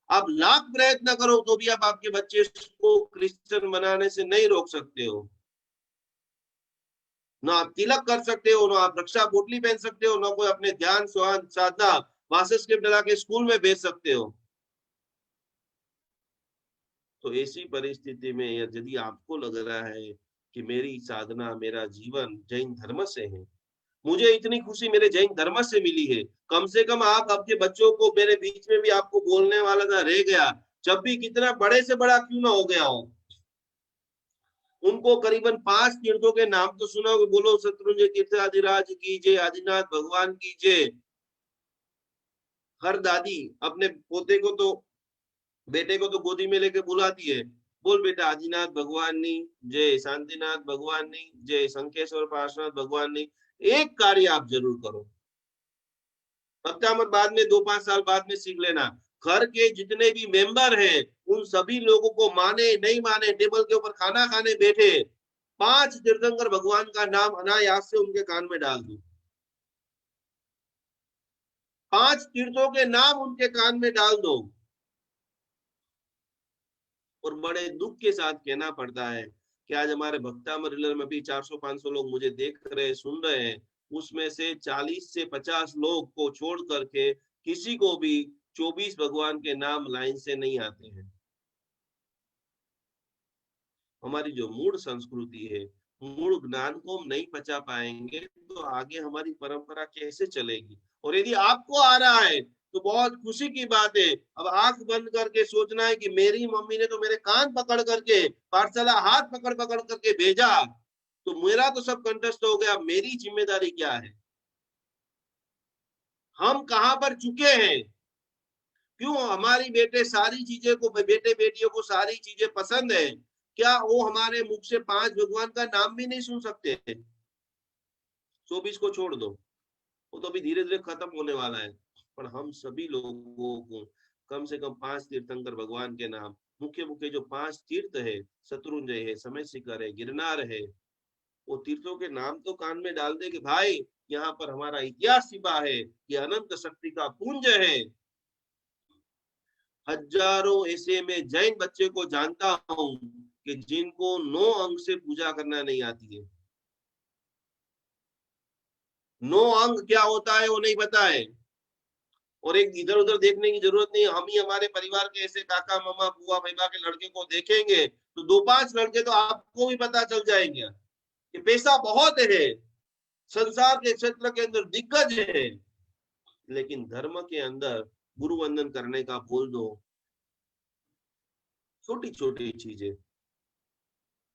आप लाख प्रयत्न करो तो भी आप आपके बच्चे को क्रिश्चियन बनाने से नहीं रोक सकते हो। ना आप तिलक कर सकते हो, ना आप रक्षा पोटली पहन सकते हो, ना कोई अपने ध्यान साधना वासेस्केप डला के स्कूल में भेज सकते हो। तो ऐसी परिस्थिति में यदि आपको लग रहा है कि मेरी साधना, मेरा जीवन जैन धर्म से है, मुझे इतनी खुशी मेरे जैन धर्म से मिली है, कम से कम आप आपके बच्चों को, मेरे बीच में भी आपको बोलने वाला था रह गया, जब भी कितना बड़े से बड़ा क्यों ना हो गया हो, उनको करीबन 5 तीर्थों के नाम तो सुना होगा। बोलो शत्रुंजय तीर्थ आदिराज की जय, आदिनाथ भगवान की जय। हर दादी अपने पोते को तो, बेटे को तो गोदी में लेके बुलाती है, बोल बेटा आदिनाथ भगवान नी जय, शांतिनाथ भगवान नी जय, शंकेश्वर पार्श्वनाथ भगवान नी। एक कार्य आप जरूर करो, हफ्ता मत, बाद में 2-5 साल बाद में सीख लेना। घर के जितने भी मेंबर हैं उन सभी लोगों को, माने नहीं माने, टेबल के ऊपर खाना खाने बैठे, 5 तीर्थंकर भगवान का नाम अनायास से उनके कान में डाल दो। 5 तीर्थों के नाम उनके कान में डाल दो। और बड़े दुख के साथ कहना पड़ता है कि आज हमारे भक्तामृत में भी 400-500 लोग मुझे देख रहे, सुन रहे हैं, उसमें से 40 से 50 लोग को छोड़ करके किसी को भी 24 भगवान के नाम लाइन से नहीं आते हैं। हमारी जो मूल संस्कृति है, मूल ज्ञान को हम नहीं पचा पाएंगे तो आगे हमारी परंपरा कैसे चलेगी? और यदि आपको आ रहा है तो बहुत खुशी की बात है। अब आंख बंद करके सोचना है कि मेरी मम्मी ने तो मेरे कान पकड़ करके पाठशाला हाथ पकड़ पकड़ करके भेजा, तो मेरा तो सब कंठस्थ हो गया, मेरी जिम्मेदारी क्या है? हम कहाँ पर चुके हैं? क्यों हमारी बेटे सारी चीजें को, बेटे बेटियों को सारी चीजें पसंद है, क्या वो हमारे मुख से 5 भगवान का नाम भी नहीं सुन सकते? 24 को छोड़ दो, वो तो अभी धीरे धीरे खत्म होने वाला है। पर हम सभी लोगों को कम से कम 5 तीर्थंकर भगवान के नाम, मुख्य मुख्य जो 5 तीर्थ है, शत्रुंजय है, समय शिखर है, गिरनार है, वो तीर्थों के नाम तो कान में डाल दे कि भाई यहाँ पर हमारा इतिहास छिपा है, ये अनंत शक्ति का पुंज है। हजारों ऐसे में जैन बच्चे को जानता हूं कि जिनको 9 अंग से पूजा करना नहीं आती है। 9 अंग क्या होता है वो नहीं पता है। और एक इधर उधर देखने की जरूरत नहीं, हम ही हमारे परिवार के ऐसे काका मामा बुआ भैया के लड़के को देखेंगे तो 2-5 लड़के तो आपको भी पता चल जाएंगे कि पैसा बहुत है, संसार के क्षेत्र के अंदर दिग्गज है, लेकिन धर्म के अंदर गुरु वंदन करने का बोल दो, छोटी छोटी चीजें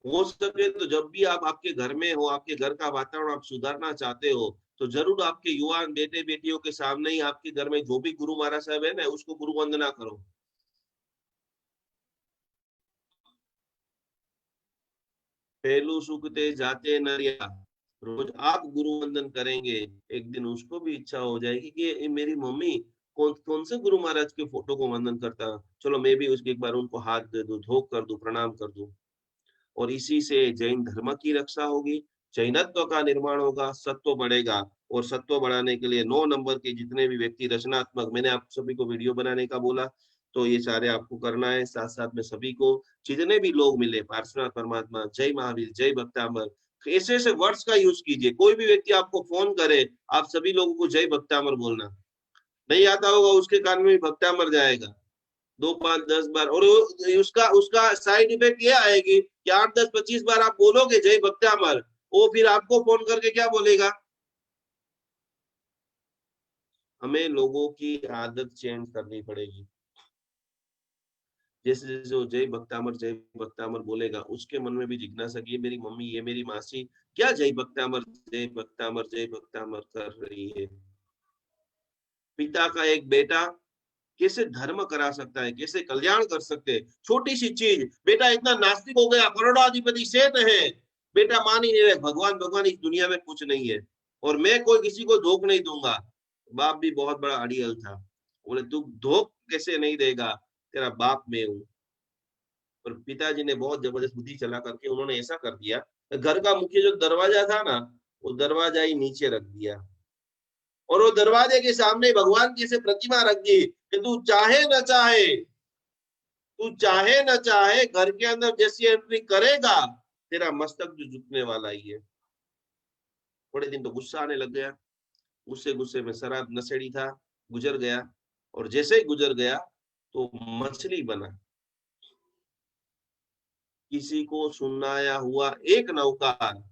हो सके तो जब भी आप आपके घर में हो, आपके घर का वातावरण आप सुधारना चाहते हो, तो जरूर आपके युवा बेटे बेटियों के सामने ही आपके घर में जो भी गुरु महाराज साहब है ना, उसको गुरु वंदना करो। पहलू सुखते जाते नरिया, रोज आप गुरु वंदन करेंगे, एक दिन उसको भी इच्छा हो जाएगी कि ये मेरी मम्मी कौन कौन से गुरु महाराज के फोटो को वंदन करता, चलो मैं भी उसके एक बार उनको हाथ दे दूं, धोख कर दूं, प्रणाम कर दूं। और इसी से जैन धर्म की रक्षा होगी, जैनत्व का निर्माण होगा, सत्व बढ़ेगा। और सत्व बढ़ाने के लिए 9 नंबर के जितने भी व्यक्ति रचनात्मक, मैंने आप सभी को वीडियो बनाने का बोला, तो ये सारे आपको करना है। साथ साथ में सभी को जितने भी लोग मिले, पार्श्वनाथ परमात्मा, जय महावीर, जय भक्तामर, ऐसे ऐसे वर्ड्स का यूज कीजिए। कोई भी व्यक्ति आपको फोन करे, आप सभी लोगों को जय भक्तामर बोलना। नहीं आता होगा उसके कान में भी भक्तामर जाएगा 2 5 10 बार। और उसका उसका साइड इफेक्ट ये आएगी कि 8 10 25 बार आप बोलोगे जय भक्तामर, वो फिर आपको फोन करके क्या बोलेगा? हमें लोगों की आदत चेंज करनी पड़ेगी। जैसे जैसे वो जय भक्तामर बोलेगा, उसके मन में भी जिज्ञासा कि ये मेरी मम्मी, ये मेरी मासी क्या जय भक्तामर कर रही है। पिता का एक बेटा कैसे धर्म करा सकता है, कैसे कल्याण कर सकते हैं। छोटी सी चीज, बेटा इतना नास्तिक हो गया, करोड़ाधिपति सेठ है, बेटा मान ही नहीं रहे, भगवान भगवान इस दुनिया में कुछ नहीं है और मैं कोई किसी को धोख नहीं दूंगा। बाप भी बहुत बड़ा अड़ियल था, बोले तू धोख कैसे नहीं देगा, तेरा बाप मैं हूँ। और पिताजी ने बहुत जबरदस्त बुद्धि चला करके उन्होंने ऐसा कर दिया, घर का मुख्य जो दरवाजा था ना, वो दरवाजा ही नीचे रख दिया और वो दरवाजे के सामने भगवान की से प्रतिमा रख दी कि तू चाहे न चाहे, तू चाहे न चाहे घर के अंदर जैसी एंट्री करेगा, तेरा मस्तक जो झुकने वाला ही है। थोड़े दिन तो गुस्सा आने लग गया, गुस्से गुस्से में शराब नशेड़ी था, गुजर गया। और जैसे ही गुजर गया तो मछली बना। किसी को सुनाया हुआ एक नौकार,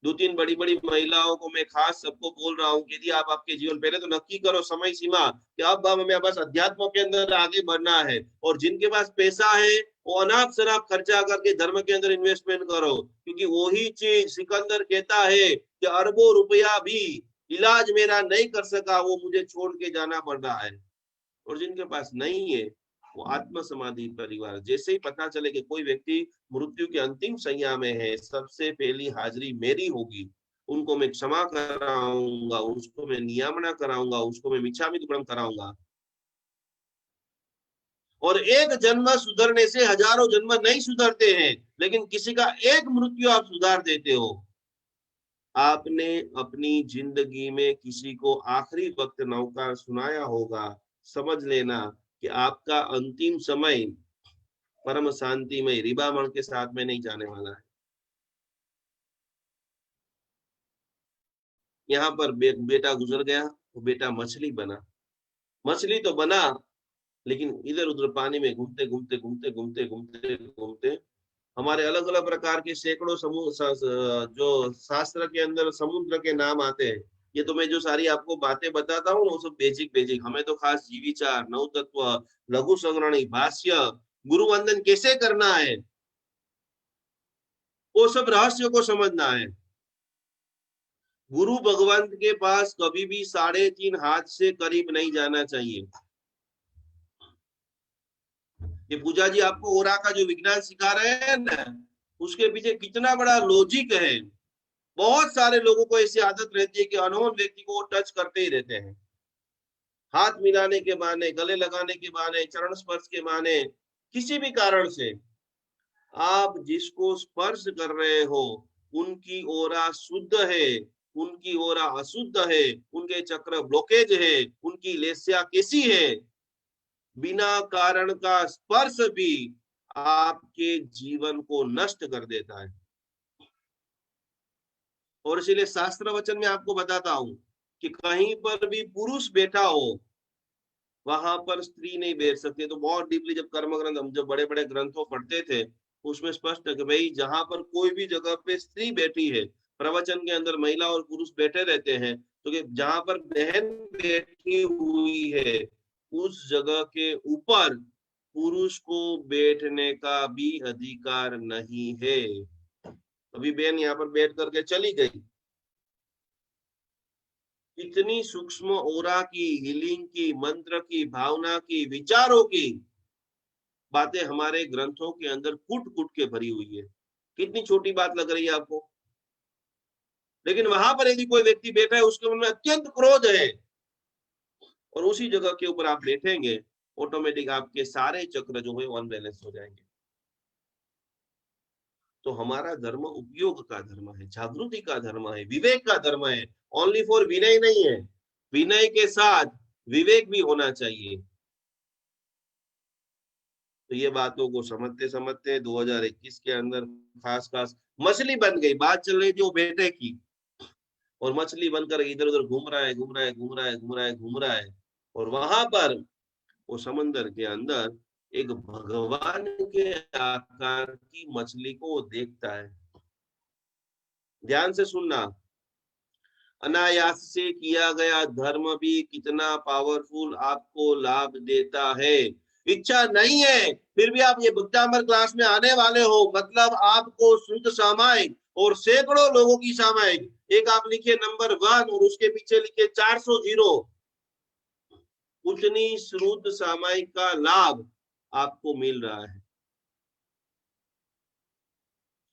2-3 बड़ी बड़ी महिलाओं को मैं खास सबको बोल रहा हूँ कि यदि आप आपके जीवन, पहले तो नक्की करो समय सीमा कि अब हमें बस अध्यात्म के अंदर आगे बढ़ना है। और जिनके पास पैसा है वो अनाप शनाप खर्चा करके धर्म के अंदर इन्वेस्टमेंट करो, क्योंकि वही चीज सिकंदर कहता है कि अरबों रुपया भी इलाज मेरा नहीं कर सका, वो मुझे छोड़ के जाना पड़ रहा है। और जिनके पास नहीं है वो आत्म समाधि परिवार, जैसे ही पता चले कि कोई व्यक्ति मृत्यु के अंतिम संज्ञा में है, सबसे पहली हाजिरी मेरी होगी, उनको मैं क्षमा कराऊंगा, उसको मैं नियामना कराऊंगा, उसको मैं मिच्छामि दुक्कडम कराऊंगा। और एक जन्म सुधरने से हजारों जन्म नहीं सुधरते हैं, लेकिन किसी का एक मृत्यु आप सुधार देते हो। आपने अपनी जिंदगी में किसी को आखिरी वक्त नौका सुनाया होगा, समझ लेना कि आपका अंतिम समय परम शांति में रिबामण के साथ में नहीं जाने वाला है। यहाँ पर बेटा गुजर गया, वो बेटा मछली बना। मछली तो बना, लेकिन इधर उधर पानी में घूमते घूमते घूमते घूमते घूमते घूमते हमारे अलग अलग प्रकार के सैकड़ों समूह जो शास्त्र के अंदर समुद्र के नाम आते हैं। ये तो मैं जो सारी आपको बातें बताता हूँ ना, वो सब बेसिक बेसिक, हमें तो खास जीविचार, नव तत्व, लघु संग्रहणी, भाष्य, गुरु वंदन कैसे करना है, वो सब रहस्य को समझना है। गुरु भगवंत के पास कभी भी 3.5 हाथ से करीब नहीं जाना चाहिए। ये पूजा जी आपको ओरा का जो विज्ञान सिखा रहे हैं ना, उसके पीछे कितना बड़ा लॉजिक है। बहुत सारे लोगों को ऐसी आदत रहती है कि अननोन व्यक्ति को वो टच करते ही रहते हैं, हाथ मिलाने के बहाने, गले लगाने के बहाने, चरण स्पर्श के बहाने, किसी भी कारण से आप जिसको स्पर्श कर रहे हो उनकी ओरा शुद्ध है, उनकी ओरा अशुद्ध है, उनके चक्र ब्लॉकेज है, उनकी लेस्या कैसी है, बिना कारण का स्पर्श भी आपके जीवन को नष्ट कर देता है। और इसीलिए शास्त्र वचन में आपको बताता हूं कि कहीं पर भी पुरुष बैठा हो वहां पर स्त्री नहीं बैठ सकती। तो बहुत डीपली जब कर्म ग्रंथ, हम जब बड़े बड़े ग्रंथों पढ़ते थे उसमें स्पष्ट है कि भाई जहां पर कोई भी जगह पे स्त्री बैठी है, प्रवचन के अंदर महिला और पुरुष बैठे रहते हैं, तो कि जहां पर बहन बैठी हुई है उस जगह के ऊपर पुरुष को बैठने का भी अधिकार नहीं है। अभी बहन यहाँ पर बैठ करके चली गई, इतनी सूक्ष्म ओरा की, हीलिंग की, मंत्र की, भावना की, विचारों की बातें हमारे ग्रंथों के अंदर कूट कूट के भरी हुई है। कितनी छोटी बात लग रही है आपको, लेकिन वहां पर यदि कोई व्यक्ति बैठा है उसके मन में अत्यंत क्रोध है और उसी जगह के ऊपर आप बैठेंगे, ऑटोमेटिक आपके सारे चक्र जो है अनबैलेंस हो जाएंगे। तो हमारा धर्म उपयोग का धर्म है, जागृति का धर्म है, विवेक का धर्म है। ओनली फॉर विनय नहीं है, विनय के साथ विवेक भी होना चाहिए। तो ये बातों को समझते समझते 2021 के अंदर खास मछली बन गई, बात चल रही थी वो बेटे की, और मछली बनकर इधर उधर घूम रहा है, घूम रहा है, घूम रहा है, घूम रहा है, घूम रहा है, और वहां पर वो समंदर के अंदर एक भगवान के आकार की मछली को वो देखता है। ध्यान से सुनना, अनायास से किया गया धर्म भी कितना पावरफुल आपको लाभ देता है। इच्छा नहीं है फिर भी आप ये भक्तामर क्लास में आने वाले हो, मतलब आपको शुद्ध सामायिक और सैकड़ों लोगों की सामायिक, एक आप लिखे नंबर 1 और उसके पीछे लिखे 400 जीरो, उतनी शुद्ध सामायिक का लाभ आपको मिल रहा है।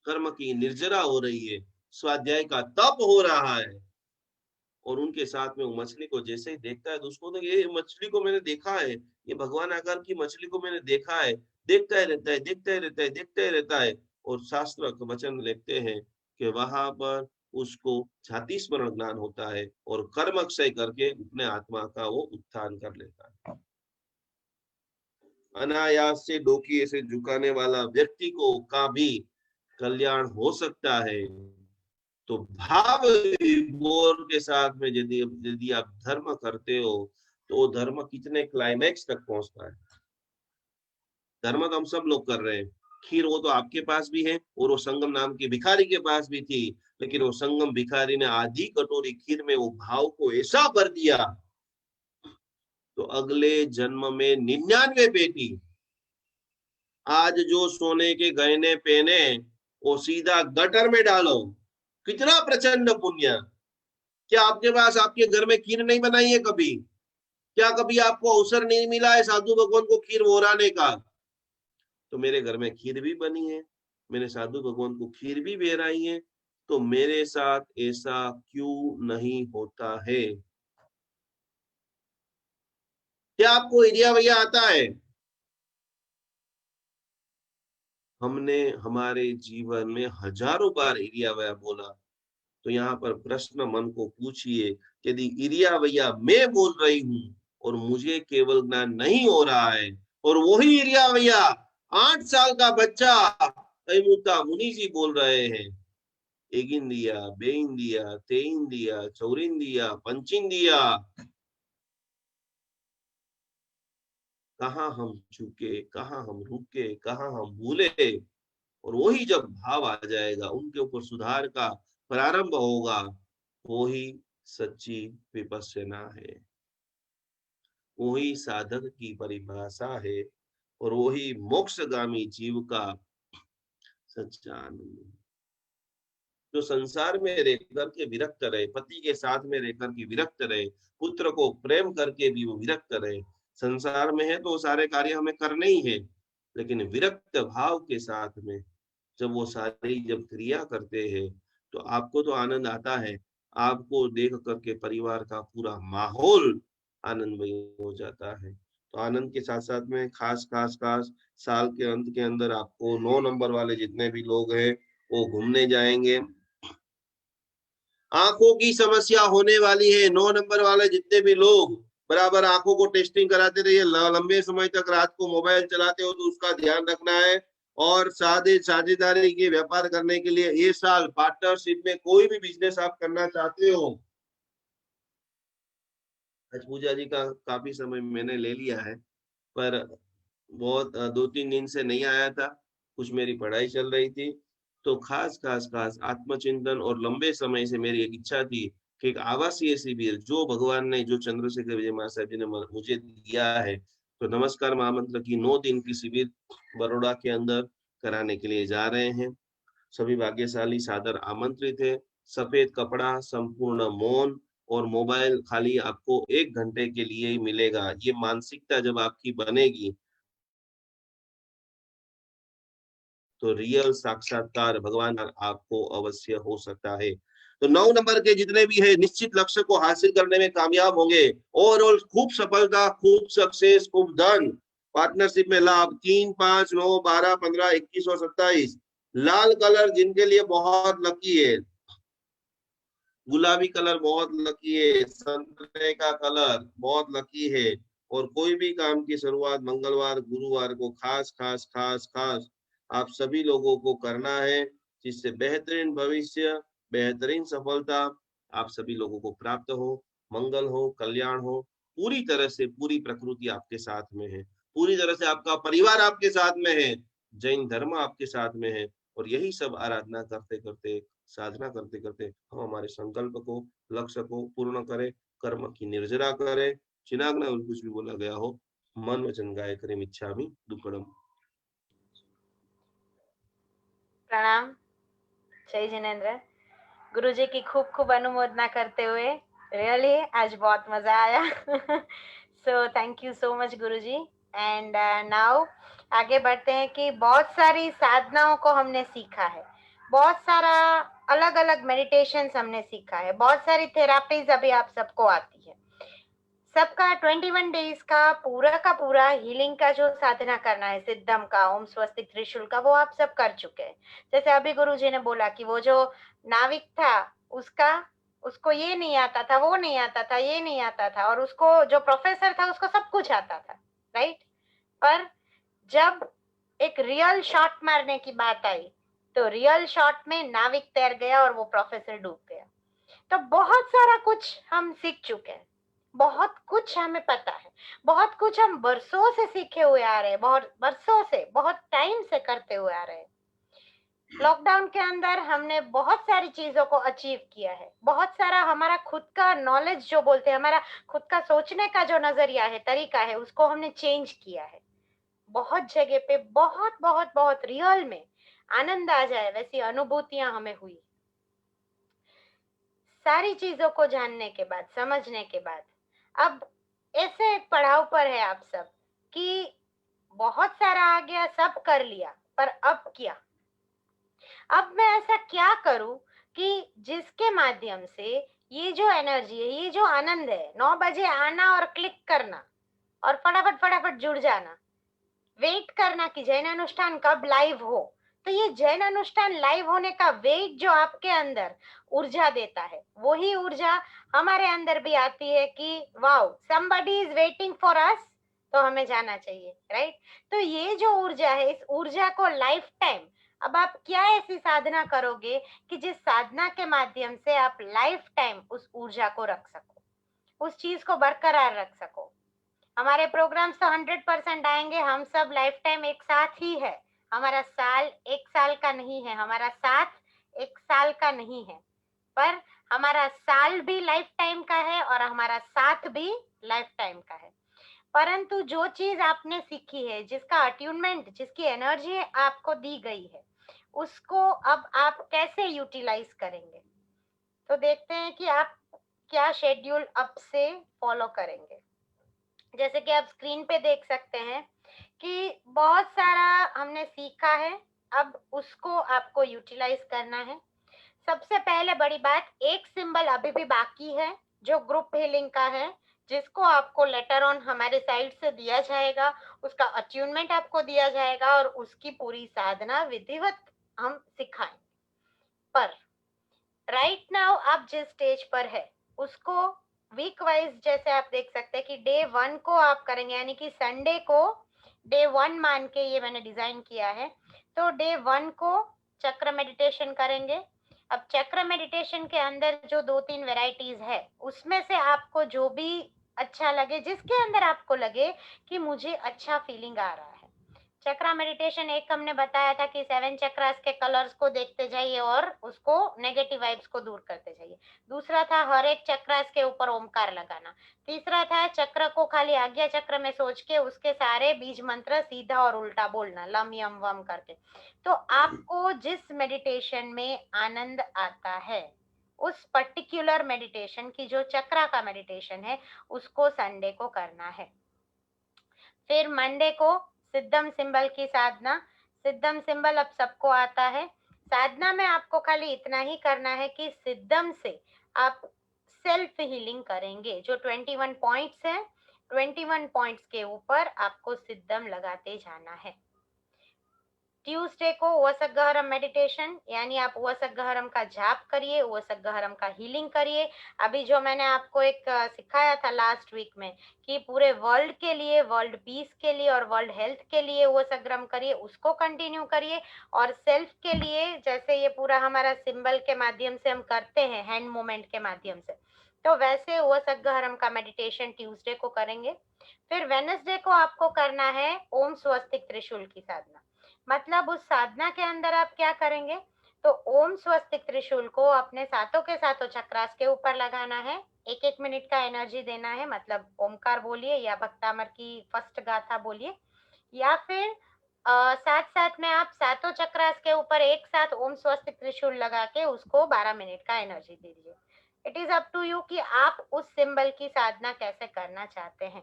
कर्म की निर्जरा हो रही है, स्वाध्याय का तप हो रहा है, और उनके साथ में वो मछली को जैसे ही देखता है तो उसको तो ये मछली को मैंने देखा है, ये भगवान आकार की मछली को मैंने देखा है, देखता ही रहता है, देखता ही रहता है, देखता ही रहता है। और शास्त्र वचन लिखते हैं कि वहां पर उसको छाती स्मरण ज्ञान होता है और कर्म अक्षय करके अपने आत्मा का वो उत्थान कर लेता है। अनायास से डोकी ऐसे झुकाने वाला व्यक्ति को का भी कल्याण हो सकता है। तो भाव विभोर के साथ में यदि यदि आप धर्म करते हो तो धर्म कितने क्लाइमैक्स तक पहुंचता है। धर्म तो हम सब लोग कर रहे हैं, खीर वो तो आपके पास भी है और वो संगम नाम के भिखारी के पास भी थी, लेकिन वो संगम भिखारी ने आधी कटोरी खीर में वो भाव को ऐसा भर दिया तो अगले जन्म में 99 बेटी, आज जो सोने के गहने पहने वो सीधा गटर में डालो, कितना प्रचंड पुण्य। क्या आपके पास आपके घर में खीर नहीं बनाई है कभी? क्या कभी आपको अवसर नहीं मिला है साधु भगवान को खीर ओराने का? तो मेरे घर में खीर भी बनी है, मैंने साधु भगवान को खीर भी बेराई है, तो मेरे साथ ऐसा क्यों नहीं होता है? क्या आपको एरिया भैया आता है? हमने हमारे जीवन में हजारों बार एरिया भैया बोला। तो यहाँ पर प्रश्न मन को पूछिए, यदि इरिया भैया मैं बोल रही हूँ और मुझे केवल ज्ञान नहीं हो रहा है, और वही इरिया भैया 8 साल का बच्चा तैमुता मुनि जी बोल रहे हैं, एगिंदिया, बेइंदिया, तेइंदिया, चौरिंदिया, पंचिंदिया, कहाँ हम चूके, कहाँ हम रुके, कहाँ हम भूले। और वही जब भाव आ जाएगा उनके ऊपर सुधार का प्रारंभ होगा, वही सच्ची विपश्यना है, वही साधक की परिभाषा है, और वही मोक्षगामी जीव का सच्चा आनंद। जो संसार में रहकर के विरक्त रहे, पति के साथ में रहकर के विरक्त रहे, पुत्र को प्रेम करके भी वो विरक्त रहे। संसार में है तो सारे कार्य हमें करने ही है, लेकिन विरक्त भाव के साथ में जब वो सारी जब क्रिया करते हैं, तो आपको तो आनंद आता है, आपको देख कर के परिवार का पूरा माहौल आनंदमय हो जाता है। तो आनंद के साथ-साथ में खास साल के अंत के अंदर आपको 9 नंबर वाले जितने भी लोग हैं, वो घूमने जाएँगे। आँखों की समस्या होने वाली है, 9 नंबर वाले जितने भी लोग बराबर आँखों को टेस्टिंग कराते रहिए, ल लंबे समय तक रात को मोबाइल चलाते हो तो उसका ध्यान रखना है और साझेदारी के व्यापार करने के लिए ये साल पार्टनरशिप में कोई भी बिज़नेस आप करना चाहते हो, आज पूजा जी का काफ़ी समय मैंने ले लिया है, पर बहुत 2-3 दिन से नहीं आया था, कुछ मेरी पढ़ाई चल रही थी, तो खास आत्मचिंतन और लंबे समय से मेरी एक इच्छा थी कि एक आवासीय शिविर जो भगवान ने जो चंद्रशेखर विजय महासाहेब जी ने मुझे दिया है, तो नमस्कार महामंत्र की 9 दिन की शिविर बड़ौदा के अंदर कराने के लिए जा रहे हैं। सभी भाग्यशाली सादर आमंत्रित है। सफेद कपड़ा, संपूर्ण मौन और मोबाइल खाली आपको 1 घंटे के लिए ही मिलेगा। ये मानसिकता जब आपकी बनेगी तो रियल साक्षात्कार भगवान आपको अवश्य हो सकता है। तो 9 नंबर के जितने भी हैं निश्चित लक्ष्य को हासिल करने में कामयाब होंगे। ओवरऑल खूब सफलता, खूब सक्सेस, खूब धन, पार्टनरशिप में लाभ 3, 5, 9, 12, 15, 21 और 27। लाल कलर जिनके लिए बहुत लकी है, गुलाबी कलर बहुत लकी है, संतरे का कलर बहुत लकी है और कोई भी काम की शुरुआत मंगलवार, गुरुवार को खास आप सभी लोगों को करना है, जिससे बेहतरीन भविष्य, बेहतरीन सफलता आप सभी लोगों को प्राप्त हो, मंगल हो, कल्याण हो, पूरी तरह से पूरी प्रकृति आपके साथ में है, पूरी तरह से आपका परिवार आपके साथ में है, जैन धर्म आपके साथ में है और यही सब आराधना करते-करते साधना करते-करते हम हमारे संकल्प को, लक्ष्य को पूर्ण करें, कर्म की निर्जरा करें, चिनाग्न और कुछ भी बोला गया हो, मन वचन काया करें इच्छामि दुक्कडम। प्रणाम। जय जिनेन्द्र। गुरुजी की खूब खूब अनुमोदना करते हुए रियली आज बहुत मजा आया। So thank you so much Guruji. And now आगे बढ़ते हैं कि बहुत सारी साधनाओं को हमने सीखा है, बहुत सारा अलग अलग मेडिटेशन हमने सीखा है, बहुत सारी थेरापीज अभी आप सबको आती है। सबका 21 डेज का पूरा हीलिंग का जो साधना करना है, सिद्धम का, ओम स्वस्तिक त्रिशूल का, वो आप सब कर चुके हैं। जैसे अभी गुरुजी ने बोला कि वो जो नाविक था उसका उसको ये नहीं आता था, वो नहीं आता था, ये नहीं आता था, और उसको जो प्रोफेसर था उसको सब कुछ आता था, राइट। पर जब एक रियल शॉट मारने की बात आई तो रियल शॉट में नाविक तैर गया और वो प्रोफेसर डूब गया। तो बहुत सारा कुछ हम सीख चुके हैं, बहुत कुछ हमें पता है, बहुत कुछ हम बरसों से सीखे हुए आ रहे हैं, बहुत बरसों से, बहुत टाइम से करते हुए आ रहे हैं। लॉकडाउन के अंदर हमने बहुत सारी चीजों को अचीव किया है, बहुत सारा हमारा खुद का नॉलेज जो बोलते हैं, हमारा खुद का सोचने का जो नजरिया है, तरीका है, उसको हमने चेंज किया है। बहुत जगह पे बहुत बहुत बहुत रियल में आनंद आ जाए वैसी अनुभूतियां हमें हुई। सारी चीजों को जानने के बाद, समझने के बाद, अब ऐसे एक पड़ाव पर है आप सब कि बहुत सारा आ गया, सब कर लिया, पर अब क्या? अब मैं ऐसा क्या करूं कि जिसके माध्यम से ये जो एनर्जी है, ये जो आनंद है, 9 बजे आना और क्लिक करना और फटाफट फटाफट जुड़ जाना, वेट करना कि जैन अनुष्ठान कब लाइव हो, तो ये जैन अनुष्ठान लाइव होने का वेट जो आपके अंदर ऊर्जा देता है, वही ऊर्जा हमारे अंदर भी आती है कि wow somebody is waiting for us, तो हमें जाना चाहिए, राइट। तो ये जो ऊर्जा है, इस ऊर्जा को लाइफ टाइम, अब आप क्या ऐसी साधना करोगे कि जिस साधना के माध्यम से आप लाइफ टाइम उस ऊर्जा को रख सको, उस चीज को बरकरार रख सको। हमारे प्रोग्राम्स तो 100% आएंगे, हम सब लाइफ टाइम एक साथ ही है। हमारा साल 1 साल का नहीं है, हमारा साथ 1 साल का नहीं है, पर हमारा साल भी लाइफ टाइम का है और हमारा साथ भी लाइफ टाइम का है। परंतु जो चीज आपने सीखी है, जिसका अट्यूनमेंट, जिसकी एनर्जी आपको दी गई है, उसको अब आप कैसे यूटिलाइज करेंगे? तो देखते हैं कि आप क्या शेड्यूल अब से फॉलो करेंगे। जैसे कि आप स्क्रीन पे देख सकते हैं कि बहुत सारा हमने सीखा है, अब उसको आपको यूटिलाइज करना है। सबसे पहले बड़ी बात, एक सिंबल अभी भी बाकी है जो ग्रुप हीलिंग का है, जिसको आपको लेटर ऑन हमारे साइड से दिया जाएगा, उसका अट्यूनमेंट आपको दिया जाएगा और उसकी पूरी साधना विधिवत हम सिखाएं। पर राइट नाउ आप जिस स्टेज पर है उसको वीक वाइज, जैसे आप देख सकते हैं कि डे 1 को आप करेंगे, यानी कि संडे को डे 1 मान के ये मैंने डिजाइन किया है। तो डे 1 को चक्र मेडिटेशन करेंगे। अब चक्र मेडिटेशन के अंदर जो 2-3 वेराइटीज है, उसमें से आपको जो भी अच्छा लगे, जिसके अंदर आपको लगे कि मुझे अच्छा फीलिंग आ रहा है। चक्रा मेडिटेशन एक हमने बताया था कि 7 चक्रास के कलर्स को देखते जाइए और उसको नेगेटिव वाइब्स को दूर करते जाइए। दूसरा था हर एक चक्रास के ऊपर ओमकार लगाना। तीसरा था चक्र को खाली आज्ञा चक्र में सोच के उसके सारे बीज मंत्र सीधा और उल्टा बोलना, लम यम वम करके। तो आपको जिस मेडिटेशन में आनंद आता है, उस पर्टिकुलर मेडिटेशन की, जो चक्रा का मेडिटेशन है, उसको संडे को करना है। फिर मंडे को सिद्धम सिंबल की साधना। सिद्धम सिंबल अब सबको आता है। साधना में आपको खाली इतना ही करना है कि सिद्धम से आप सेल्फ हीलिंग करेंगे। जो 21 पॉइंट्स है, 21 पॉइंट्स के ऊपर आपको सिद्धम लगाते जाना है। ट्यूसडे को वसगहरम मेडिटेशन, यानी आप वसगहरम का जाप करिए, वसगहरम का हीलिंग करिए। अभी जो मैंने आपको एक सिखाया था लास्ट वीक में कि पूरे वर्ल्ड के लिए, वर्ल्ड पीस के लिए और वर्ल्ड हेल्थ के लिए वसगहरम करिए, उसको कंटिन्यू करिए। और सेल्फ के लिए, जैसे ये पूरा हमारा सिंबल के माध्यम से हम करते हैं, हैंड मूवमेंट के माध्यम से, तो वैसे वसगहरम का मेडिटेशन ट्यूसडे को करेंगे। फिर वेनसडे को आपको करना है ओम स्वस्तिक त्रिशूल की साधना। मतलब उस साधना के अंदर आप क्या करेंगे, तो ओम स्वस्तिक त्रिशूल को अपने सातों के सातों चक्रास के ऊपर लगाना है। 1-1 मिनट का एनर्जी देना है, मतलब ओमकार बोलिए या भक्तामर की फर्स्ट गाथा बोलिए, या फिर साथ साथ में आप सातों चक्रास के ऊपर एक साथ ओम स्वस्तिक त्रिशूल लगा के उसको 12 मिनट का एनर्जी दीजिए। It is up to you कि आप उस सिंबल की साधना कैसे करना चाहते हैं।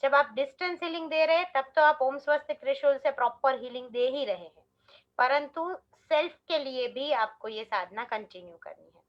जब आप डिस्टेंस हीलिंग दे रहे हैं तब तो आप ओम स्वस्तिक त्रिशूल से प्रॉपर हीलिंग दे ही रहे हैं, परंतु सेल्फ के लिए भी आपको ये साधना कंटिन्यू करनी है।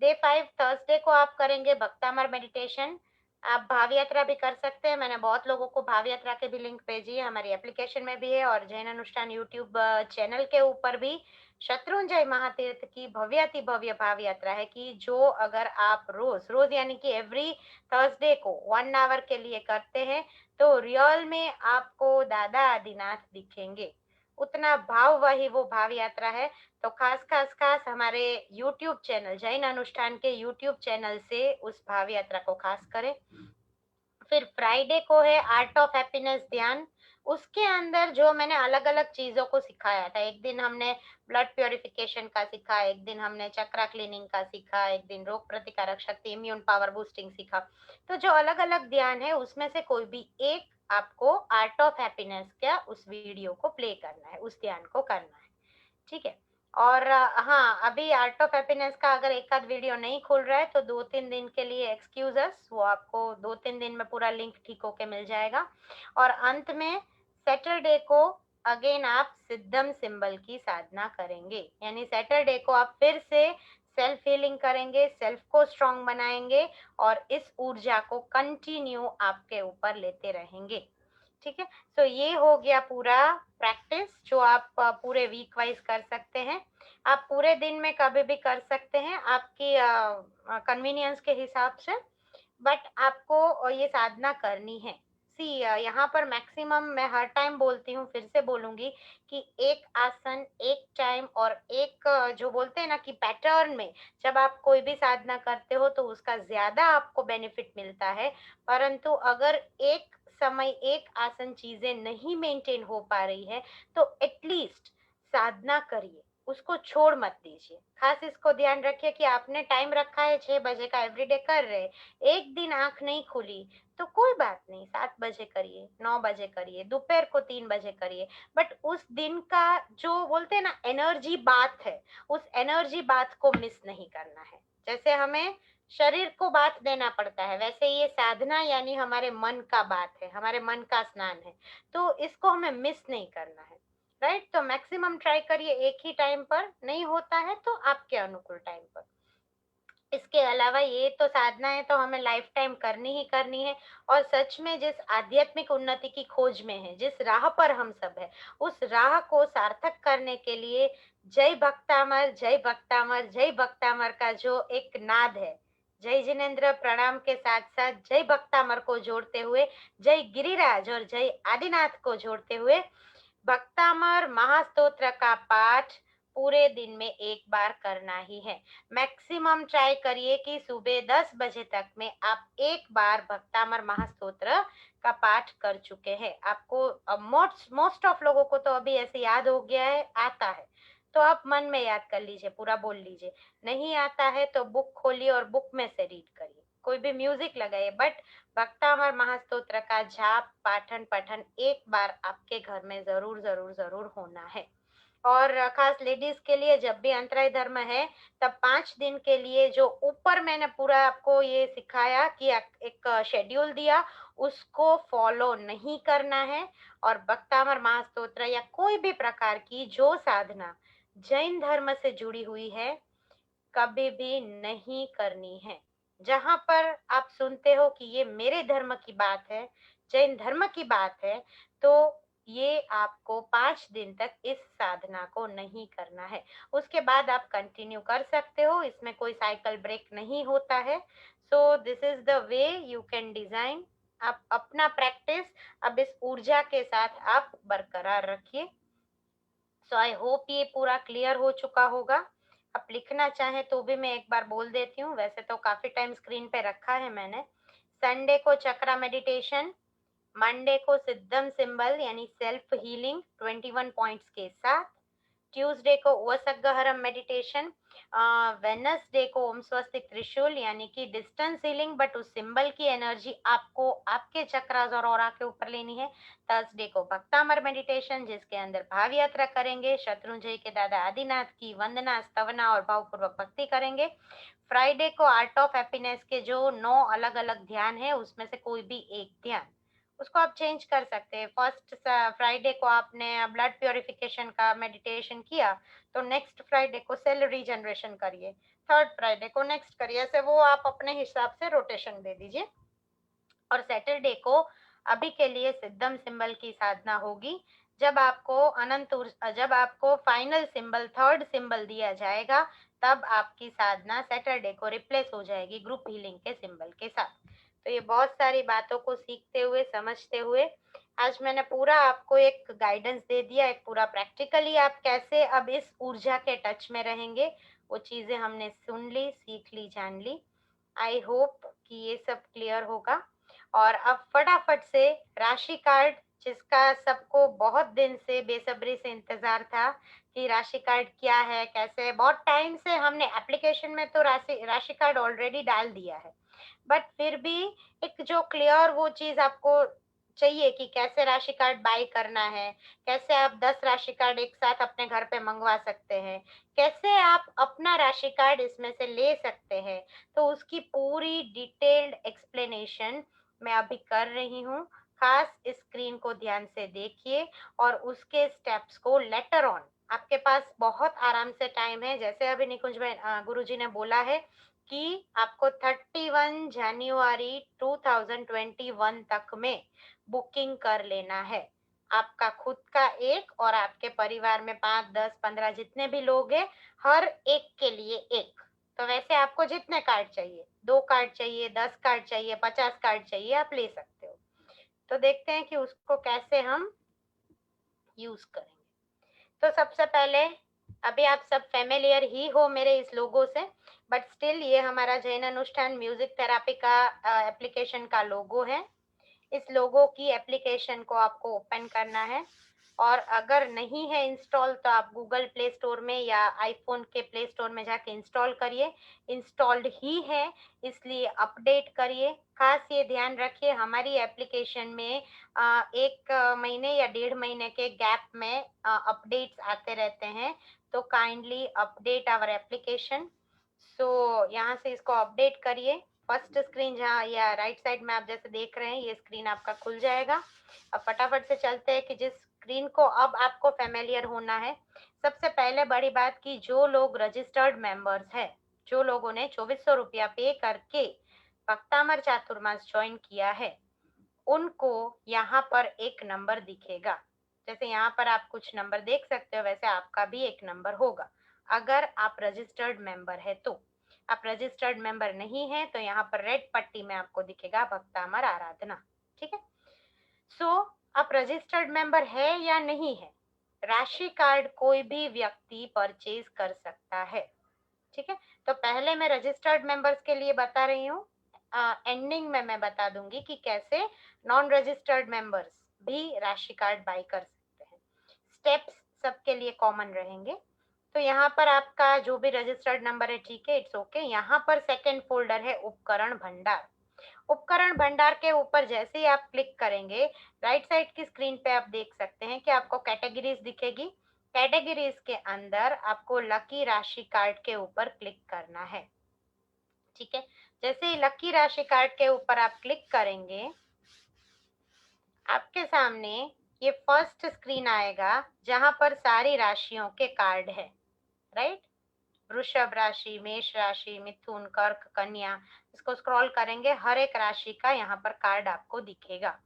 डे 5 थर्सडे को आप करेंगे भक्तामर मेडिटेशन। आप भाव यात्रा भी कर सकते हैं, मैंने बहुत लोगों को भाव यात्रा के भी लिंक भेजी है, हमारी एप्लीकेशन में भी है और जैन अनुष्ठान यूट्यूब चैनल के ऊपर भी शत्रुंजय महातीर्थ की भव्याति भव्य भाव यात्रा है कि जो अगर आप रोज रोज यानी कि एवरी थर्सडे को 1 आवर के लिए करते हैं तो रियल में आपको दादा आदिनाथ दिखेंगे। उतना भाव वही वो भाव यात्रा है। तो खास हमारे YouTube चैनल जैन अनुष्ठान के YouTube चैनल से उस भाव यात्रा को खास करें। फिर फ्राइडे को है आर्ट ऑफ हैप्पीनेस ध्यान। उसके अंदर जो मैंने अलग अलग चीजों को सिखाया था, एक दिन हमने ब्लड प्योरिफिकेशन का सीखा, एक दिन हमने चक्रा क्लीनिंग का सीखा, एक दिन रोग प्रतिकारक शक्ति इम्यून पावर बूस्टिंग सीखा। तो जो अलग अलग ध्यान है उसमें से कोई भी एक आपको आर्ट ऑफ हैप्पीनेस का उस वीडियो को प्ले करना है, उस ध्यान को करना है, ठीक है। और हाँ, अभी आर्ट ऑफ हैप्पीनेस का अगर एक आध वीडियो नहीं खुल रहा है तो 2-3 दिन के लिए एक्सक्यूजस, वो आपको 2-3 दिन में पूरा लिंक ठीक होके मिल जाएगा। और अंत में सैटरडे को अगेन आप सिद्धम सिंबल की साधना करेंगे, यानी सैटरडे को आप फिर से सेल्फ हीलिंग करेंगे, सेल्फ को स्ट्रांग बनाएंगे और इस ऊर्जा को कंटिन्यू आपके ऊपर लेते रहेंगे, ठीक है। तो ये हो गया पूरा प्रैक्टिस जो आप पूरे वीक वाइज कर सकते हैं। आप पूरे दिन में कभी भी कर सकते हैं आपकी कन्वीनियंस के हिसाब से, बट आपको ये साधना करनी है। सी यहाँ पर मैक्सिमम मैं हर टाइम बोलती हूँ, फिर से बोलूंगी कि एक आसन, एक टाइम और एक जो बोलते हैं ना कि पैटर्न में जब आप कोई भी साधना करते हो तो उसका ज्यादा आपको बेनिफिट मिलता है। परंतु अगर एक समय एक आसन चीजें नहीं मेंटेन हो पा रही है तो एटलीस्ट साधना करिए, उसको छोड़ मत दीजिए। खास इसको ध्यान रखिए कि आपने टाइम रखा है 6 बजे का, एवरीडे कर रहे, एक दिन आंख नहीं खुली तो कोई बात नहीं, 7 बजे करिए, 9 बजे करिए, दोपहर को 3 बजे करिए, बट उस दिन का जो बोलते हैं ना एनर्जी बात है, उस एनर्जी बात को मिस नहीं करना है। जैसे हमें शरीर को बात देना पड़ता है, वैसे ये साधना यानी हमारे मन का बात है, हमारे मन का स्नान है, तो इसको हमें मिस नहीं करना है। राइट। तो मैक्सिमम ट्राई करिए एक ही टाइम पर, नहीं होता है तो आपके अनुकूल टाइम पर। इसके अलावा ये तो साधनाएं तो हमें लाइफ टाइम करनी ही करनी है। और सच में जिस आध्यात्मिक उन्नति की खोज में है, जिस राह पर हम सब है, उस राह को सार्थक करने के लिए जय भक्तामर, जय भक्तामर, जय भक्तामर का जो एक नाद है, जय जिनेन्द्र प्रणाम के साथ साथ जय भक्तामर को जोड़ते हुए, जय गिरिराज और जय आदिनाथ को जोड़ते हुए, भक्तामर महास्तोत्र का पाठ पूरे दिन में एक बार करना ही है। मैक्सिमम ट्राई करिए कि सुबह 10 बजे तक में आप एक बार भक्तामर महास्तोत्र का पाठ कर चुके हैं। आपको मोस्ट ऑफ लोगों को तो अभी ऐसे याद हो गया है, आता है तो आप मन में याद कर लीजिए, पूरा बोल लीजिए। नहीं आता है तो बुक खोलिए और बुक में से रीड करिए, कोई भी म्यूजिक लगाइए, बट भक्तामर महास्तोत्र का जाप पाठन पठन एक बार आपके घर में जरूर जरूर जरूर होना है। और खास लेडीज के लिए जब भी अंतराय धर्म है, तब 5 दिन के लिए जो ऊपर मैंने पूरा आपको ये सिखाया कि एक शेड्यूल दिया, उसको फॉलो नहीं करना है। और भक्तामर महास्तोत्र या कोई भी प्रकार की जो साधना जैन धर्म से जुड़ी हुई है, कभी भी नहीं करनी है। जहां पर आप सुनते हो कि ये मेरे धर्म की बात है, जैन धर्म की बात है, तो ये आपको 5 दिन तक इस साधना को नहीं करना है। उसके बाद आप कंटिन्यू कर सकते हो, इसमें कोई साइकिल ब्रेक नहीं होता है। So this is the way you can design. आप अपना प्रैक्टिस अब इस ऊर्जा के साथ आप बरकरार रखिए। सो आई होप ये पूरा क्लियर हो चुका होगा। आप लिखना चाहें तो भी मैं एक बार बोल देती हूँ, वैसे तो काफी टाइम स्क्रीन पे रखा है मैंने। संडे को चक्रा मेडिटेशन, मंडे को सिद्धम सिंबल यानी सेल्फ हीलिंग 21 पॉइंट्स के साथ, ट्यूसडे को वसगहरम मेडिटेशन, वेनसडे को ओम स्वस्तिक त्रिशूल यानी कि डिस्टेंस हीलिंग, बट उस सिंबल की एनर्जी आपको आपके चक्रास और ऑरा के ऊपर लेनी है। थर्सडे को भक्तामर मेडिटेशन जिसके अंदर भाव यात्रा करेंगे, शत्रुंजय के दादा आदिनाथ की वंदना स्तवना और भावपूर्वक भक्ति करेंगे। फ्राइडे को आर्ट ऑफ हैप्पीनेस के जो 9 अलग अलग ध्यान है उसमें से कोई भी एक ध्यान, उसको आप चेंज कर सकते हैं। फर्स्ट फ्राइडे को आपने ब्लड प्योरिफिकेशन का मेडिटेशन किया, तो नेक्स्ट फ्राइडे को सेल रीजनरेशन करिए, थर्ड फ्राइडे को नेक्स्ट करिए, ऐसे वो आप अपने हिसाब से रोटेशन दे दीजिए। और सैटरडे को अभी के लिए सिद्धम सिंबल की साधना होगी। जब आपको जब आपको फाइनल सिंबल थर्ड सिंबल दिया जाएगा, तब आपकी साधना सैटरडे को रिप्लेस हो जाएगी ग्रुप हीलिंग के सिंबल के साथ। तो ये बहुत सारी बातों को सीखते हुए समझते हुए आज मैंने पूरा आपको एक गाइडेंस दे दिया, एक पूरा प्रैक्टिकली आप कैसे अब इस ऊर्जा के टच में रहेंगे, वो चीजें हमने सुन ली, सीख ली, जान ली। आई होप कि ये सब क्लियर होगा। और अब फटाफट से राशि कार्ड, जिसका सबको बहुत दिन से बेसब्री से इंतजार था कि राशि कार्ड क्या है, कैसे है। बहुत टाइम से हमने एप्लीकेशन में तो राशि कार्ड ऑलरेडी डाल दिया है, बट फिर भी एक जो क्लियर वो चीज आपको चाहिए कि कैसे राशि कार्ड बाय करना है, कैसे आप 10 राशि कार्ड एक साथ अपने घर पे मंगवा सकते हैं, कैसे आप अपना राशि कार्ड इसमें से ले सकते हैं, तो उसकी पूरी डिटेल्ड एक्सप्लेनेशन मैं अभी कर रही हूँ। खास स्क्रीन को ध्यान से देखिए और उसके स्टेप्स को लेटर ऑन, आपके पास बहुत आराम से टाइम है। जैसे अभी निकुंज भाई गुरुजी ने बोला है कि आपको 31 जनवरी 2021 तक में बुकिंग कर लेना है। आपका खुद का एक और आपके परिवार में 5, 10, 15 जितने भी लोग हैं, हर एक के लिए एक। तो वैसे आपको जितने कार्ड चाहिए, 2 कार्ड चाहिए, 10 कार्ड चाहिए, 50 कार्ड चाहिए, आप ले सकते हो। तो देखते हैं कि उसको कैसे हम यूज करेंगे। तो सबसे पहले, अभी आप सब फेमिलियर ही हो मेरे इस लोगो से, बट स्टिल ये हमारा जैन अनुष्ठान म्यूजिक थेरापी का एप्लीकेशन का लोगो है। इस लोगो की एप्लीकेशन को आपको ओपन करना है, और अगर नहीं है इंस्टॉल तो आप गूगल प्ले स्टोर में या आईफोन के प्ले स्टोर में जाके इंस्टॉल करिए। इंस्टॉल्ड ही है इसलिए अपडेट करिए। खास ये ध्यान रखिए हमारी एप्लीकेशन में 1 महीने या 1.5 महीने के गैप में अपडेट्स आते रहते हैं, तो काइंडली अपडेट आवर एप्लीकेशन। सो यहाँ से इसको अपडेट करिए। फर्स्ट स्क्रीन जहाँ या राइट साइड में आप जैसे देख रहे हैं, ये स्क्रीन आपका खुल जाएगा। अब फटाफट से चलते हैं कि जिस स्क्रीन को अब आपको फेमिलियर होना है। सबसे पहले बड़ी बात कि जो लोग रजिस्टर्ड मेंबर्स है, जो लोगों ने 2400 रुपया पे करके भक्तामर चातुर्मास ज्वाइन किया है, उनको यहाँ पर एक नंबर दिखेगा। जैसे यहाँ पर आप कुछ नंबर देख सकते हो, वैसे आपका भी एक नंबर होगा अगर आप रजिस्टर्ड मेंबर है तो। आप रजिस्टर्ड मेंबर नहीं है तो यहाँ पर रेड पट्टी में आपको दिखेगा भक्तामर आराधना। ठीक है, सो आप रजिस्टर्ड मेंबर है या नहीं है, राशि कार्ड कोई भी व्यक्ति परचेज कर सकता है। ठीक है, तो पहले मैं रजिस्टर्ड मेंबर्स के लिए बता रही हूँ, एंडिंग में मैं बता दूंगी कि कैसे नॉन रजिस्टर्ड मेंबर्स भी राशि कार्ड बाय कर सकते हैं। स्टेप्स सबके लिए कॉमन रहेंगे। तो यहाँ पर आपका जो भी रजिस्टर्ड नंबर है, ठीक है, इट्स ओके। यहाँ पर सेकेंड फोल्डर है उपकरण भंडार। उपकरण भंडार के ऊपर जैसे ही आप क्लिक करेंगे, राइट साइड की स्क्रीन पे आप देख सकते हैं कि आपको कैटेगरीज दिखेगी। कैटेगरीज के अंदर आपको लकी राशि कार्ड के ऊपर क्लिक करना है। ठीक है, जैसे ही लकी राशि कार्ड के ऊपर आप क्लिक करेंगे, आपके सामने ये फर्स्ट स्क्रीन आएगा जहां पर सारी राशियों के कार्ड है, राइट। वृषभ राशि, मेष राशि, मिथुन, कर्क, कन्या, इसको स्क्रॉल करेंगे, हर एक राशि का यहाँ पर कार्ड आपको दिखेगा।